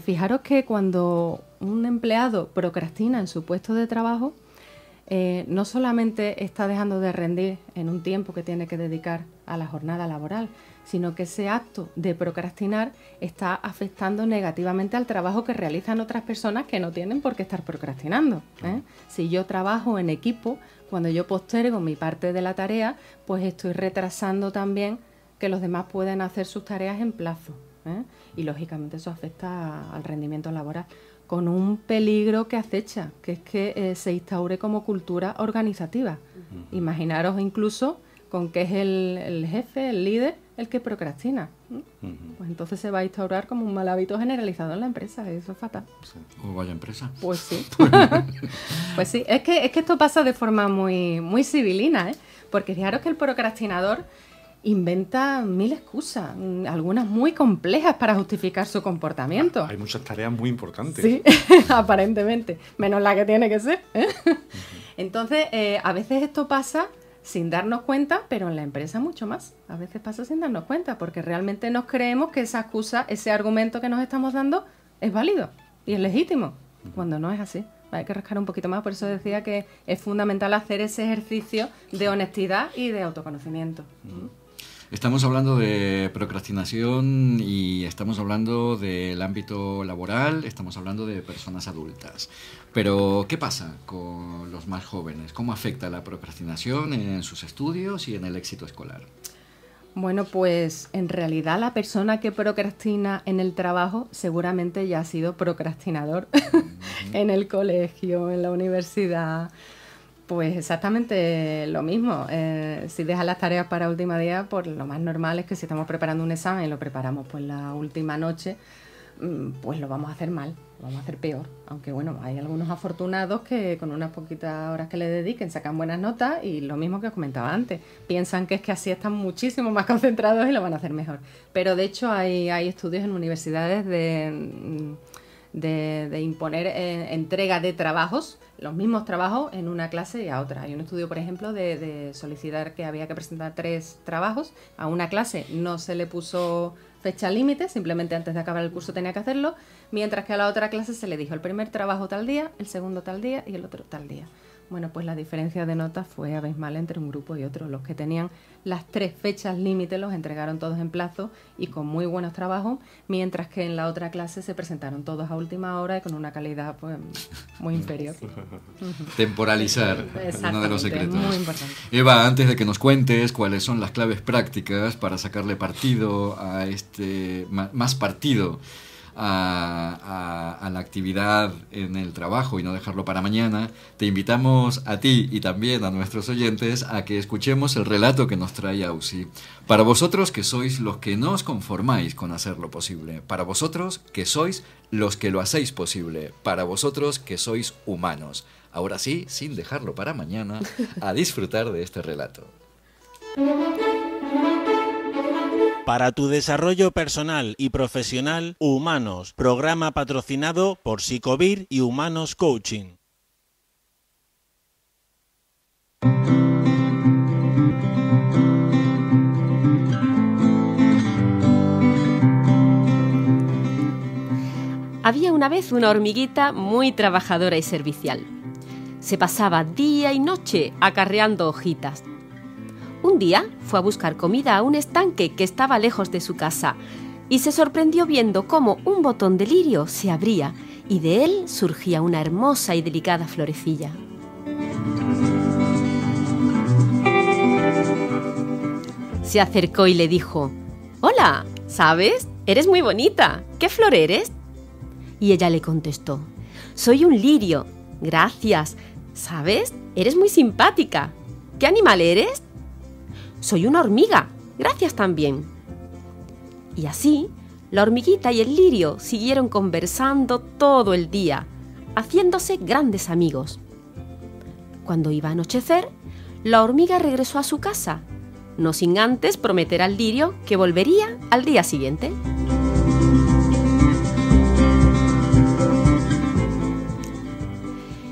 Speaker 7: Fijaros que cuando un empleado procrastina en su puesto de trabajo, no solamente está dejando de rendir en un tiempo que tiene que dedicar a la jornada laboral, sino que ese acto de procrastinar está afectando negativamente al trabajo que realizan otras personas que no tienen por qué estar procrastinando. Si yo trabajo en equipo, cuando yo postergo mi parte de la tarea, pues estoy retrasando también que los demás puedan hacer sus tareas en plazo. Y lógicamente eso afecta al rendimiento laboral, con un peligro que acecha, que es que se instaure como cultura organizativa. Imaginaros incluso con que es el jefe, el líder, el que procrastina. Pues entonces se va a instaurar como un mal hábito generalizado en la empresa, eso es fatal.
Speaker 3: O vaya empresa.
Speaker 7: Pues sí. Pues sí, es que esto pasa de forma muy, muy civilina, porque fijaros que el procrastinador inventa mil excusas, algunas muy complejas para justificar su comportamiento.
Speaker 2: Hay muchas tareas muy importantes.
Speaker 7: Sí, aparentemente, menos la que tiene que ser. Entonces, a veces esto pasa sin darnos cuenta, pero en la empresa mucho más. A veces pasa sin darnos cuenta, porque realmente nos creemos que esa excusa, ese argumento que nos estamos dando es válido y es legítimo, cuando no es así. Hay que rascar un poquito más, por eso decía que es fundamental hacer ese ejercicio de honestidad y de autoconocimiento.
Speaker 3: Estamos hablando de procrastinación y estamos hablando del ámbito laboral, estamos hablando de personas adultas. Pero, ¿qué pasa con los más jóvenes? ¿Cómo afecta la procrastinación en sus estudios y en el éxito escolar?
Speaker 7: Bueno, pues en realidad la persona que procrastina en el trabajo seguramente ya ha sido procrastinador en el colegio, en la universidad. Pues exactamente lo mismo. Si dejas las tareas para última día, pues lo más normal es que si estamos preparando un examen y lo preparamos pues la última noche, pues lo vamos a hacer mal, lo vamos a hacer peor. Aunque bueno, hay algunos afortunados que con unas poquitas horas que le dediquen sacan buenas notas, y lo mismo que os comentaba antes, piensan que es que así están muchísimo más concentrados y lo van a hacer mejor. Pero de hecho hay estudios en universidades de imponer entrega de trabajos, los mismos trabajos en una clase y a otra. Hay un estudio, por ejemplo, de solicitar que había que presentar 3 trabajos. A una clase no se le puso fecha límite, simplemente antes de acabar el curso tenía que hacerlo, mientras que a la otra clase se le dijo el primer trabajo tal día, el segundo tal día y el otro tal día. Bueno, pues la diferencia de notas fue abismal entre un grupo y otro. Los que tenían las 3 fechas límite los entregaron todos en plazo y con muy buenos trabajos, mientras que en la otra clase se presentaron todos a última hora y con una calidad pues muy inferior.
Speaker 3: Temporalizar, uno de los secretos.
Speaker 7: Muy importante.
Speaker 3: Eva, antes de que nos cuentes cuáles son las claves prácticas para sacarle partido a más partido a la actividad en el trabajo y no dejarlo para mañana, te invitamos a ti y también a nuestros oyentes a que escuchemos el relato que nos trae Ausi. Para vosotros que sois los que no os conformáis con hacerlo posible, para vosotros que sois los que lo hacéis posible, para vosotros que sois humanos. Ahora sí, sin dejarlo para mañana, a disfrutar de este relato.
Speaker 1: Para tu desarrollo personal y profesional, Humanos, programa patrocinado por Psicovir y Humanos Coaching.
Speaker 5: Había una vez una hormiguita muy trabajadora y servicial. Se pasaba día y noche acarreando hojitas. Un día fue a buscar comida a un estanque que estaba lejos de su casa y se sorprendió viendo cómo un botón de lirio se abría y de él surgía una hermosa y delicada florecilla. Se acercó y le dijo: «Hola, ¿sabes? Eres muy bonita. ¿Qué flor eres?» Y ella le contestó: «Soy un lirio. Gracias. ¿Sabes? Eres muy simpática. ¿Qué animal eres?» «Soy una hormiga. Gracias también». Y así, la hormiguita y el lirio siguieron conversando todo el día, haciéndose grandes amigos. Cuando iba a anochecer, la hormiga regresó a su casa, no sin antes prometer al lirio que volvería al día siguiente.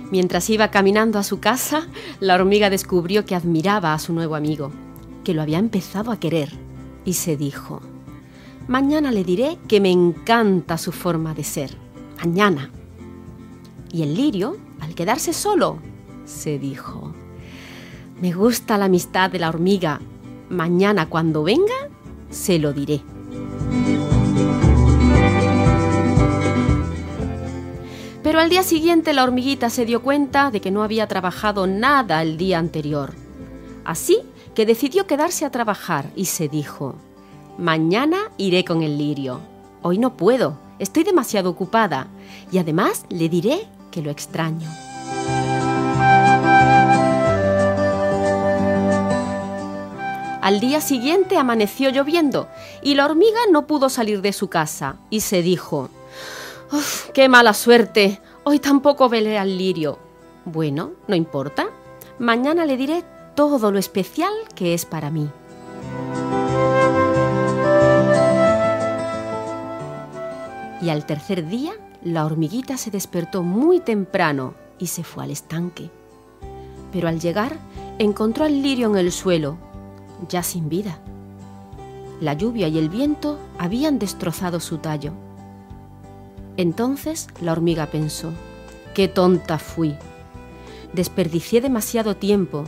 Speaker 5: Mientras iba caminando a su casa, la hormiga descubrió que admiraba a su nuevo amigo, que lo había empezado a querer, y se dijo: «Mañana le diré que me encanta su forma de ser. Mañana». Y el lirio, al quedarse solo, se dijo: «Me gusta la amistad de la hormiga. Mañana cuando venga, se lo diré». Pero al día siguiente la hormiguita se dio cuenta de que no había trabajado nada el día anterior. Así que decidió quedarse a trabajar y se dijo: «Mañana iré con el lirio. Hoy no puedo, estoy demasiado ocupada y además le diré que lo extraño». Al día siguiente amaneció lloviendo y la hormiga no pudo salir de su casa y se dijo: «¡Uf, qué mala suerte! Hoy tampoco veré al lirio». «Bueno, no importa. Mañana le diré todo lo especial que es para mí». Y al tercer día, la hormiguita se despertó muy temprano y se fue al estanque. Pero al llegar, encontró al lirio en el suelo, ya sin vida. La lluvia y el viento habían destrozado su tallo. Entonces la hormiga pensó: «Qué tonta fui. Desperdicié demasiado tiempo.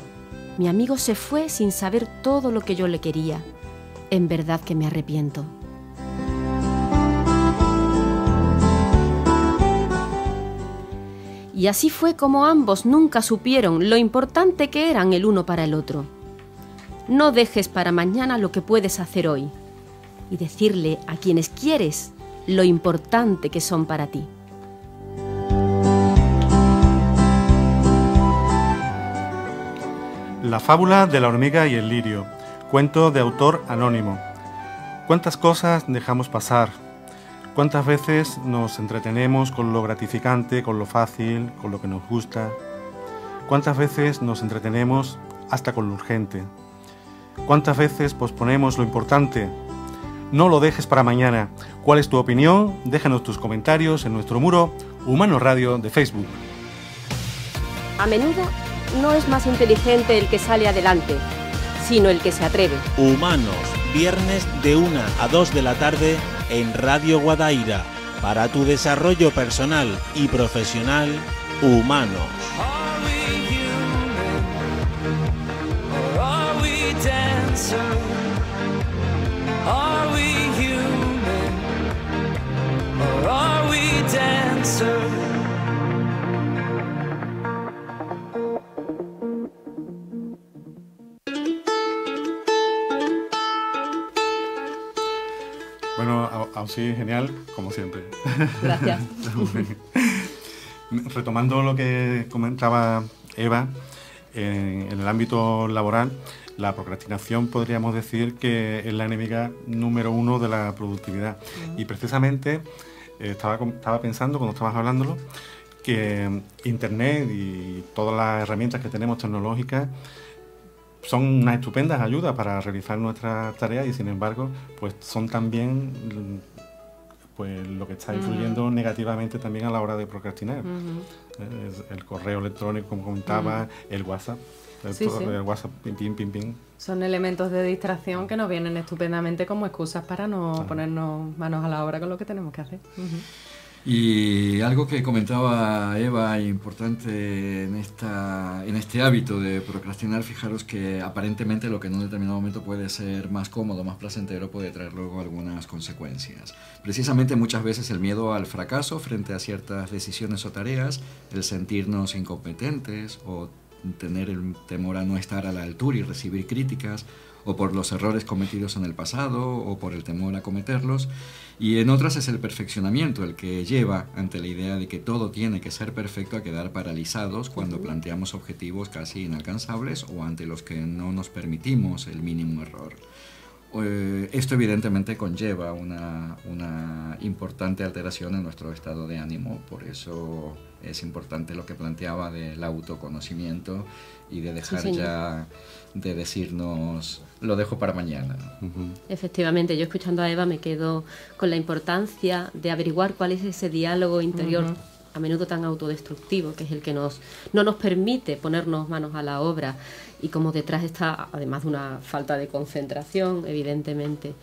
Speaker 5: Mi amigo se fue sin saber todo lo que yo le quería. En verdad que me arrepiento». Y así fue como ambos nunca supieron lo importante que eran el uno para el otro. No dejes para mañana lo que puedes hacer hoy y decirle a quienes quieres lo importante que son para ti.
Speaker 2: La fábula de la hormiga y el lirio. Cuento de autor anónimo. ¿Cuántas cosas dejamos pasar? ¿Cuántas veces nos entretenemos con lo gratificante, con lo fácil, con lo que nos gusta? ¿Cuántas veces nos entretenemos hasta con lo urgente? ¿Cuántas veces posponemos lo importante? No lo dejes para mañana. ¿Cuál es tu opinión? Déjanos tus comentarios en nuestro muro Humanos Radio de Facebook.
Speaker 5: A menudo no es más inteligente el que sale adelante, sino el que se atreve.
Speaker 1: Humanos, viernes de 1 a 2 de la tarde en Radio Guadaira. Para tu desarrollo personal y profesional, Humanos.
Speaker 2: Bueno, así genial, como siempre.
Speaker 5: Gracias.
Speaker 2: Retomando lo que comentaba Eva, en el ámbito laboral, la procrastinación podríamos decir que es la enemiga número 1 de la productividad. Y precisamente estaba pensando, cuando estabas hablándolo, que Internet y todas las herramientas que tenemos tecnológicas son unas estupendas ayudas para realizar nuestras tareas y, sin embargo, pues son también pues lo que está influyendo negativamente también a la hora de procrastinar. El correo electrónico, como comentaba, el WhatsApp. El WhatsApp, pim, pim, pim.
Speaker 7: Son elementos de distracción que nos vienen estupendamente como excusas para no ponernos manos a la obra con lo que tenemos que hacer.
Speaker 3: Y algo que comentaba Eva, importante en este hábito de procrastinar, fijaros que aparentemente lo que en un determinado momento puede ser más cómodo, más placentero, puede traer luego algunas consecuencias. Precisamente muchas veces el miedo al fracaso frente a ciertas decisiones o tareas, el sentirnos incompetentes o tener el temor a no estar a la altura y recibir críticas, o por los errores cometidos en el pasado, o por el temor a cometerlos, y en otras es el perfeccionamiento el que lleva, ante la idea de que todo tiene que ser perfecto, a quedar paralizados cuando planteamos objetivos casi inalcanzables o ante los que no nos permitimos el mínimo error. Esto evidentemente conlleva una importante alteración en nuestro estado de ánimo, por eso es importante lo que planteaba del autoconocimiento y de dejar ya de decirnos lo dejo para mañana.
Speaker 5: Efectivamente, yo escuchando a Eva me quedo con la importancia de averiguar cuál es ese diálogo interior a menudo tan autodestructivo, que es el que no nos permite ponernos manos a la obra, y como detrás está, además de una falta de concentración, evidentemente,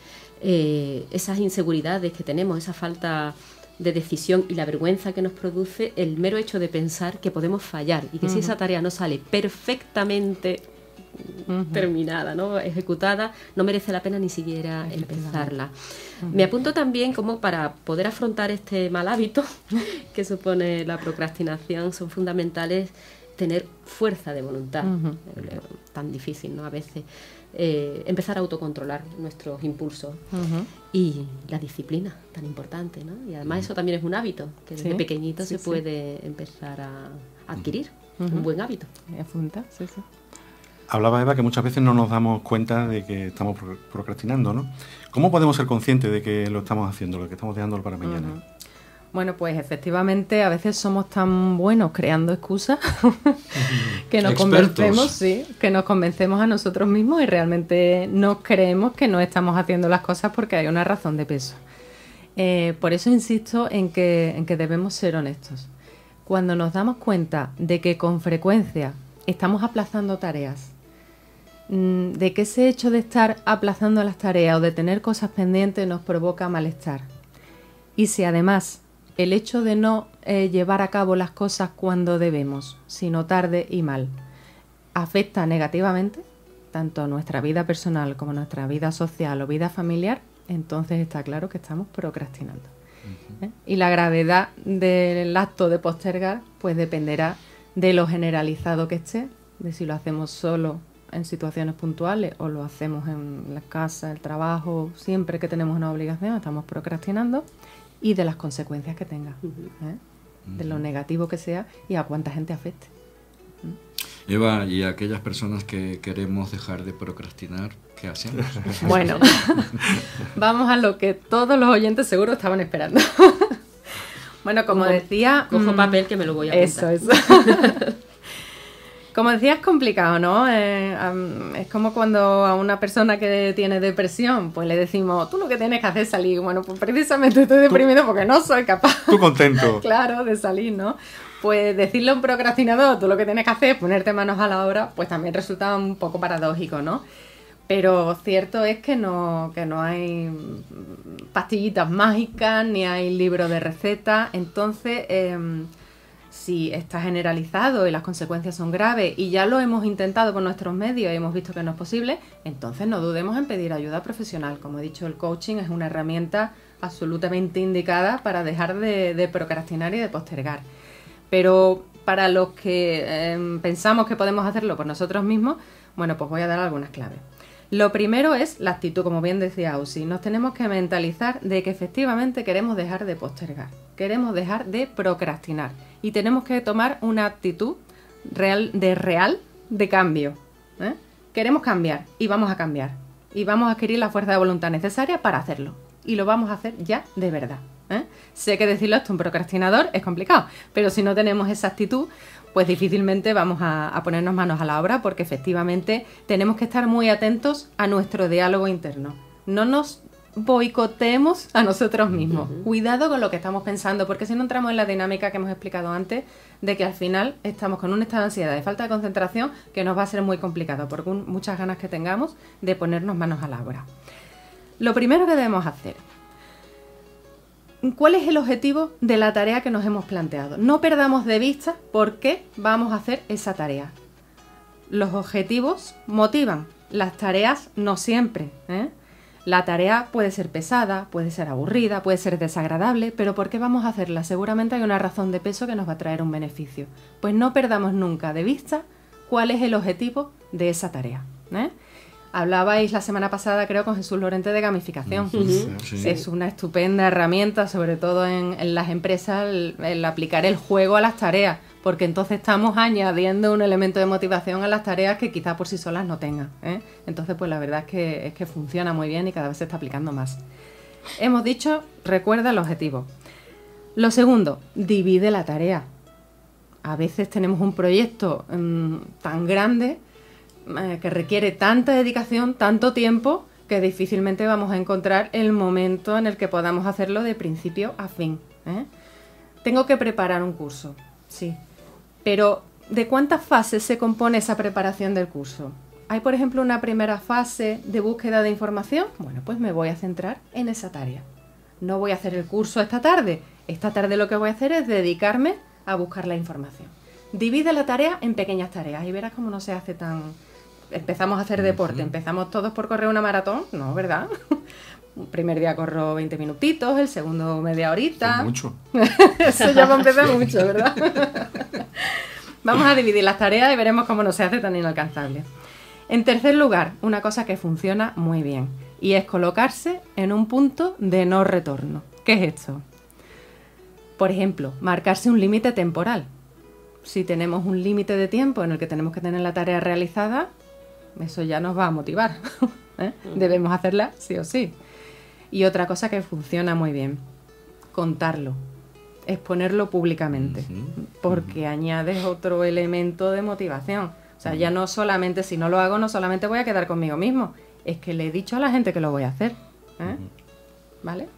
Speaker 5: esas inseguridades que tenemos, esa falta de decisión y la vergüenza que nos produce el mero hecho de pensar que podemos fallar y que si esa tarea no sale perfectamente terminada, ¿no?, ejecutada, no merece la pena ni siquiera empezarla. Me apunto también como para poder afrontar este mal hábito que supone la procrastinación, son fundamentales tener fuerza de voluntad, tan difícil, ¿no?, a veces. Empezar a autocontrolar nuestros impulsos y la disciplina, tan importante, ¿no? Y además eso también es un hábito que desde pequeñito se puede empezar a adquirir, un buen hábito.
Speaker 2: Hablaba Eva que muchas veces no nos damos cuenta de que estamos procrastinando, ¿no? ¿Cómo podemos ser conscientes de que lo estamos haciendo, de que estamos dejándolo para mañana?
Speaker 7: Bueno, pues efectivamente a veces somos tan buenos creando excusas que nos convencemos a nosotros mismos y realmente nos creemos que no estamos haciendo las cosas porque hay una razón de peso. Por eso insisto en que debemos ser honestos. Cuando nos damos cuenta de que con frecuencia estamos aplazando tareas, de que ese hecho de estar aplazando las tareas o de tener cosas pendientes nos provoca malestar, y si además el hecho de no llevar a cabo las cosas cuando debemos, sino tarde y mal, afecta negativamente tanto a nuestra vida personal como a nuestra vida social o vida familiar, entonces está claro que estamos procrastinando. Y la gravedad del acto de postergar pues dependerá de lo generalizado que esté, de si lo hacemos solo en situaciones puntuales o lo hacemos en la casa, el trabajo, siempre que tenemos una obligación estamos procrastinando, y de las consecuencias que tenga, de lo negativo que sea y a cuánta gente afecte.
Speaker 3: Eva, y aquellas personas que queremos dejar de procrastinar, ¿qué hacemos?
Speaker 7: Bueno, vamos a lo que todos los oyentes seguro estaban esperando. Bueno, como decía...
Speaker 4: Cojo papel que me lo voy a apuntar.
Speaker 7: Eso. Como decía, es complicado, ¿no? Es como cuando a una persona que tiene depresión, pues le decimos, tú lo que tienes que hacer es salir. Bueno, pues precisamente estoy deprimido porque no soy capaz.
Speaker 2: Tú contento.
Speaker 7: Claro, de salir, ¿no? Pues decirle a un procrastinador, tú lo que tienes que hacer es ponerte manos a la obra, pues también resulta un poco paradójico, ¿no? Pero cierto es que no hay pastillitas mágicas, ni hay libro de recetas. Entonces, si está generalizado y las consecuencias son graves y ya lo hemos intentado con nuestros medios y hemos visto que no es posible, entonces no dudemos en pedir ayuda profesional. Como he dicho, el coaching es una herramienta absolutamente indicada para dejar de procrastinar y de postergar. Pero para los que pensamos que podemos hacerlo por nosotros mismos, bueno, pues voy a dar algunas claves. Lo primero es la actitud, como bien decía Ausi. Nos tenemos que mentalizar de que efectivamente queremos dejar de postergar, queremos dejar de procrastinar y tenemos que tomar una actitud real de cambio. Queremos cambiar y vamos a cambiar y vamos a adquirir la fuerza de voluntad necesaria para hacerlo y lo vamos a hacer ya de verdad. Sé que decirlo esto a un procrastinador es complicado, pero si no tenemos esa actitud, pues difícilmente vamos a ponernos manos a la obra, porque efectivamente tenemos que estar muy atentos a nuestro diálogo interno. No nos boicoteemos a nosotros mismos. Cuidado con lo que estamos pensando, porque si no entramos en la dinámica que hemos explicado antes, de que al final estamos con un estado de ansiedad, de falta de concentración, que nos va a ser muy complicado, por muchas ganas que tengamos de ponernos manos a la obra. Lo primero que debemos hacer: ¿cuál es el objetivo de la tarea que nos hemos planteado? No perdamos de vista por qué vamos a hacer esa tarea. Los objetivos motivan, las tareas no siempre. La tarea puede ser pesada, puede ser aburrida, puede ser desagradable, pero ¿por qué vamos a hacerla? Seguramente hay una razón de peso que nos va a traer un beneficio. Pues no perdamos nunca de vista cuál es el objetivo de esa tarea. Hablabais la semana pasada, creo, con Jesús Lorente de gamificación.
Speaker 3: Sí.
Speaker 7: Es una estupenda herramienta, sobre todo en las empresas, el aplicar el juego a las tareas, porque entonces estamos añadiendo un elemento de motivación a las tareas que quizá por sí solas no tengan. Entonces, pues la verdad es que funciona muy bien y cada vez se está aplicando más. Hemos dicho, recuerda el objetivo. Lo segundo, divide la tarea. A veces tenemos un proyecto tan grande que requiere tanta dedicación, tanto tiempo, que difícilmente vamos a encontrar el momento en el que podamos hacerlo de principio a fin. Tengo que preparar un curso, sí, pero ¿de cuántas fases se compone esa preparación del curso? ¿Hay, por ejemplo, una primera fase de búsqueda de información? Bueno, pues me voy a centrar en esa tarea. No voy a hacer el curso esta tarde. Esta tarde lo que voy a hacer es dedicarme a buscar la información. Divide la tarea en pequeñas tareas y verás cómo no se hace tan... Empezamos a hacer deporte, empezamos todos por correr una maratón, no, ¿verdad? El primer día corro 20 minutitos, el segundo media horita.
Speaker 2: Mucho.
Speaker 7: Eso ya va a empezar mucho, ¿verdad? Vamos a dividir las tareas y veremos cómo no se hace tan inalcanzable. En tercer lugar, una cosa que funciona muy bien, y es colocarse en un punto de no retorno. ¿Qué es esto? Por ejemplo, marcarse un límite temporal. Si tenemos un límite de tiempo en el que tenemos que tener la tarea realizada, eso ya nos va a motivar. Debemos hacerla sí o sí. Y otra cosa que funciona muy bien, contarlo, exponerlo públicamente, porque añades otro elemento de motivación. O sea, ya no solamente, si no lo hago, no solamente voy a quedar conmigo mismo, es que le he dicho a la gente que lo voy a hacer. ¿Vale?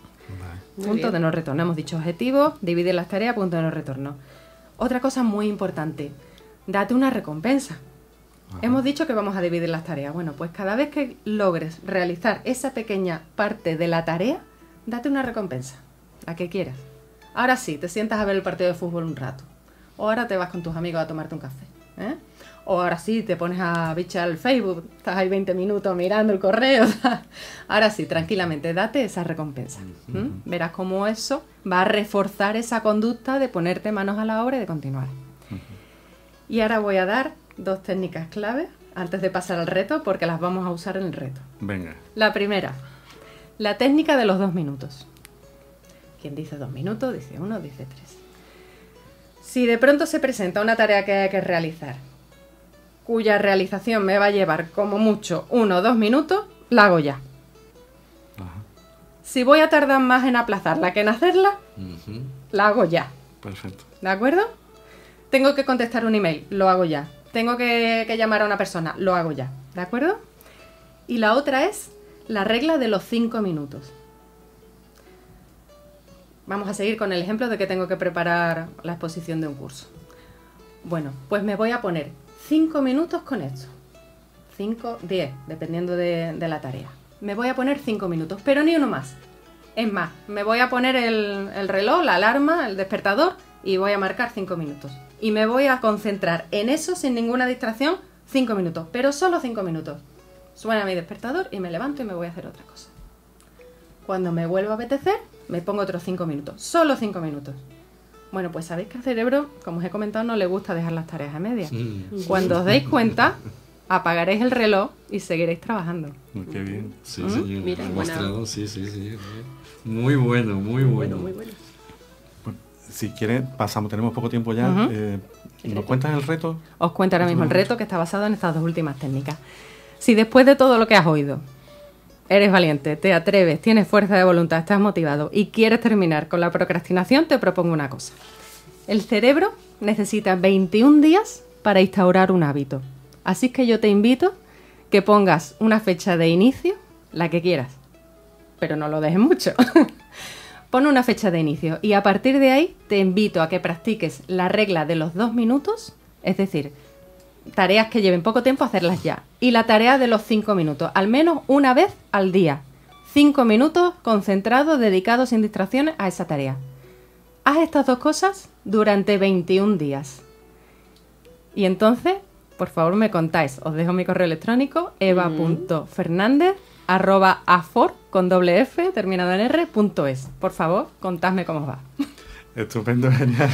Speaker 7: Punto de no retorno. Hemos dicho objetivos, dividir las tareas, punto de no retorno. Otra cosa muy importante, date una recompensa. Hemos dicho que vamos a dividir las tareas. Bueno, pues cada vez que logres realizar esa pequeña parte de la tarea, date una recompensa, la que quieras. Ahora sí, te sientas a ver el partido de fútbol un rato. O ahora te vas con tus amigos a tomarte un café. O ahora sí, te pones a bichar el Facebook, estás ahí 20 minutos mirando el correo. Ahora sí, tranquilamente, date esa recompensa. Verás cómo eso va a reforzar esa conducta de ponerte manos a la obra y de continuar. Y ahora voy a dar 2 técnicas clave antes de pasar al reto, porque las vamos a usar en el reto.
Speaker 2: Venga.
Speaker 7: La primera, la técnica de los 2 minutos. Quien dice 2 minutos, dice 1, dice 3. Si de pronto se presenta una tarea que hay que realizar cuya realización me va a llevar como mucho 1 o 2 minutos, la hago ya. Si voy a tardar más en aplazarla que en hacerla, la hago ya.
Speaker 2: Perfecto.
Speaker 7: ¿De acuerdo? Tengo que contestar un email, lo hago ya. Tengo que llamar a una persona, lo hago ya. ¿De acuerdo? Y la otra es la regla de los 5 minutos. Vamos a seguir con el ejemplo de que tengo que preparar la exposición de un curso. Bueno, pues me voy a poner 5 minutos con esto. 5, 10, dependiendo de la tarea. Me voy a poner 5 minutos, pero ni uno más. Es más, me voy a poner el reloj, la alarma, el despertador y voy a marcar 5 minutos. Y me voy a concentrar en eso sin ninguna distracción 5 minutos, pero solo 5 minutos. Suena mi despertador y me levanto y me voy a hacer otra cosa. Cuando me vuelva a apetecer, me pongo otros 5 minutos, solo 5 minutos. Bueno, pues sabéis que al cerebro, como os he comentado, no le gusta dejar las tareas a medias. Cuando os deis cuenta, apagaréis el reloj y seguiréis trabajando.
Speaker 2: Qué bien.
Speaker 3: Sí, señor.
Speaker 4: Mira,
Speaker 3: Mostrado, sí. Muy bueno, muy bueno.
Speaker 4: Muy bueno.
Speaker 2: Pues, si quieres, pasamos, tenemos poco tiempo ya. ¿Nos cuentas el reto?
Speaker 7: Os cuento ahora mismo el reto, que está basado en estas dos últimas técnicas. Si después de todo lo que has oído, eres valiente, te atreves, tienes fuerza de voluntad, estás motivado y quieres terminar con la procrastinación, te propongo una cosa. El cerebro necesita 21 días para instaurar un hábito. Así que yo te invito que pongas una fecha de inicio, la que quieras, pero no lo dejes mucho. Pon una fecha de inicio y a partir de ahí te invito a que practiques la regla de los 2 minutos, es decir, tareas que lleven poco tiempo, hacerlas ya. Y la tarea de los 5 minutos, al menos una vez al día. 5 minutos concentrados, dedicados sin distracciones a esa tarea. Haz estas dos cosas durante 21 días. Y entonces, por favor, me contáis. Os dejo mi correo electrónico, eva.fernandez@afor, con doble F, terminado en r.es. Por favor, contadme cómo os va.
Speaker 2: Estupendo, genial.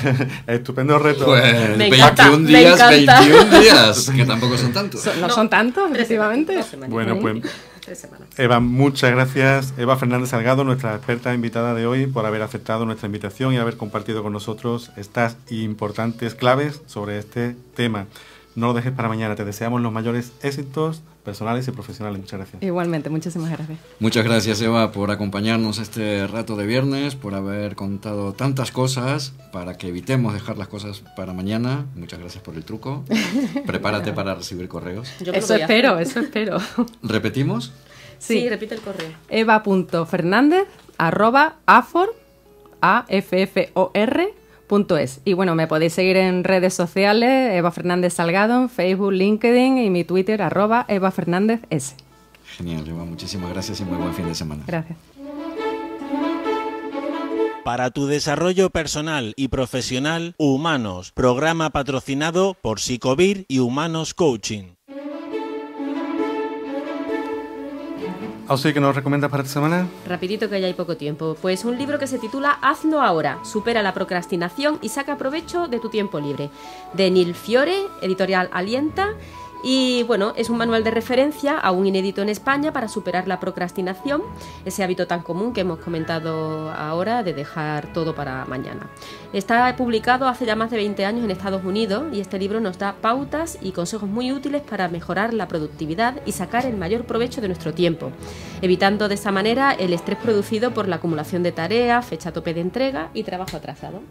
Speaker 2: Estupendo reto.
Speaker 3: Pues
Speaker 4: Me encanta,
Speaker 3: 21
Speaker 4: me
Speaker 3: días,
Speaker 4: encanta.
Speaker 3: 21 días, que tampoco son tantos.
Speaker 7: No son tantos, efectivamente.
Speaker 2: Bueno, pues
Speaker 4: 3 semanas.
Speaker 2: Eva, muchas gracias. Eva Fernández Salgado, nuestra experta invitada de hoy, por haber aceptado nuestra invitación y haber compartido con nosotros estas importantes claves sobre este tema. No lo dejes para mañana. Te deseamos los mayores éxitos personales y profesionales. Muchas gracias.
Speaker 7: Igualmente, muchísimas gracias.
Speaker 3: Muchas gracias, Eva, por acompañarnos este rato de viernes, por haber contado tantas cosas para que evitemos dejar las cosas para mañana. Muchas gracias por el truco. Prepárate para recibir correos.
Speaker 4: Yo me lo
Speaker 7: Eso
Speaker 4: voy a hacer.
Speaker 7: espero.
Speaker 3: ¿Repetimos?
Speaker 4: Sí, repite el correo.
Speaker 7: eva.fernandez@affor.es. Y bueno, me podéis seguir en redes sociales, Eva Fernández Salgado, en Facebook, LinkedIn y mi Twitter, @EvaFernándezS.
Speaker 3: Genial, Eva. Muchísimas gracias y muy buen fin de semana.
Speaker 7: Gracias.
Speaker 1: Para tu desarrollo personal y profesional, Humanos, programa patrocinado por Psicovir y Humanos Coaching.
Speaker 2: ¿Así que nos recomiendas para esta semana?
Speaker 4: Rapidito que ya hay poco tiempo. Pues un libro que se titula Hazlo ahora, supera la procrastinación y saca provecho de tu tiempo libre. De Neil Fiore, editorial Alienta. Y bueno, es un manual de referencia, aún inédito en España, para superar la procrastinación, ese hábito tan común que hemos comentado ahora de dejar todo para mañana. Está publicado hace ya más de 20 años en Estados Unidos y este libro nos da pautas y consejos muy útiles para mejorar la productividad y sacar el mayor provecho de nuestro tiempo, evitando de esa manera el estrés producido por la acumulación de tareas, fecha tope de entrega y trabajo atrasado.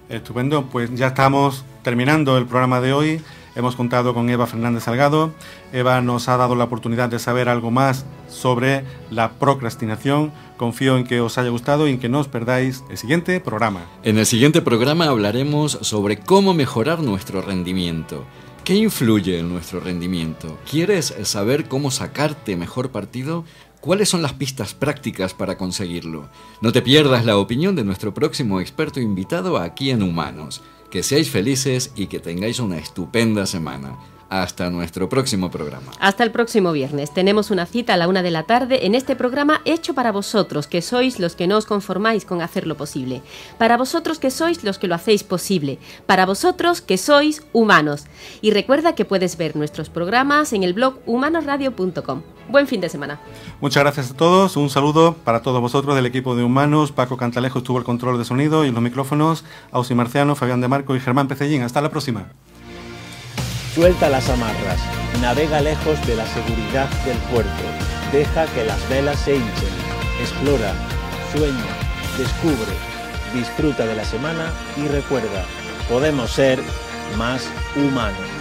Speaker 2: Estupendo, pues ya estamos terminando el programa de hoy. Hemos contado con Eva Fernández Salgado. Eva nos ha dado la oportunidad de saber algo más sobre la procrastinación. Confío en que os haya gustado y en que no os perdáis el siguiente programa.
Speaker 3: En el siguiente programa hablaremos sobre cómo mejorar nuestro rendimiento. ¿Qué influye en nuestro rendimiento? ¿Quieres saber cómo sacarte mejor partido? ¿Cuáles son las pistas prácticas para conseguirlo? No te pierdas la opinión de nuestro próximo experto invitado aquí en Humanos. Que seáis felices y que tengáis una estupenda semana. Hasta nuestro próximo programa.
Speaker 4: Hasta el próximo viernes. Tenemos una cita a la 1 de la tarde en este programa hecho para vosotros, que sois los que no os conformáis con hacerlo posible. Para vosotros que sois los que lo hacéis posible. Para vosotros que sois humanos. Y recuerda que puedes ver nuestros programas en el blog humanosradio.com. Buen fin de semana.
Speaker 2: Muchas gracias a todos. Un saludo para todos vosotros del equipo de Humanos. Paco Cantalejo estuvo el control de sonido y los micrófonos. Ausi Marciano, Fabián de Marco y Germán Pecellín. Hasta la próxima.
Speaker 1: Suelta las amarras, navega lejos de la seguridad del puerto, deja que las velas se hinchen, explora, sueña, descubre, disfruta de la semana y recuerda, podemos ser más humanos.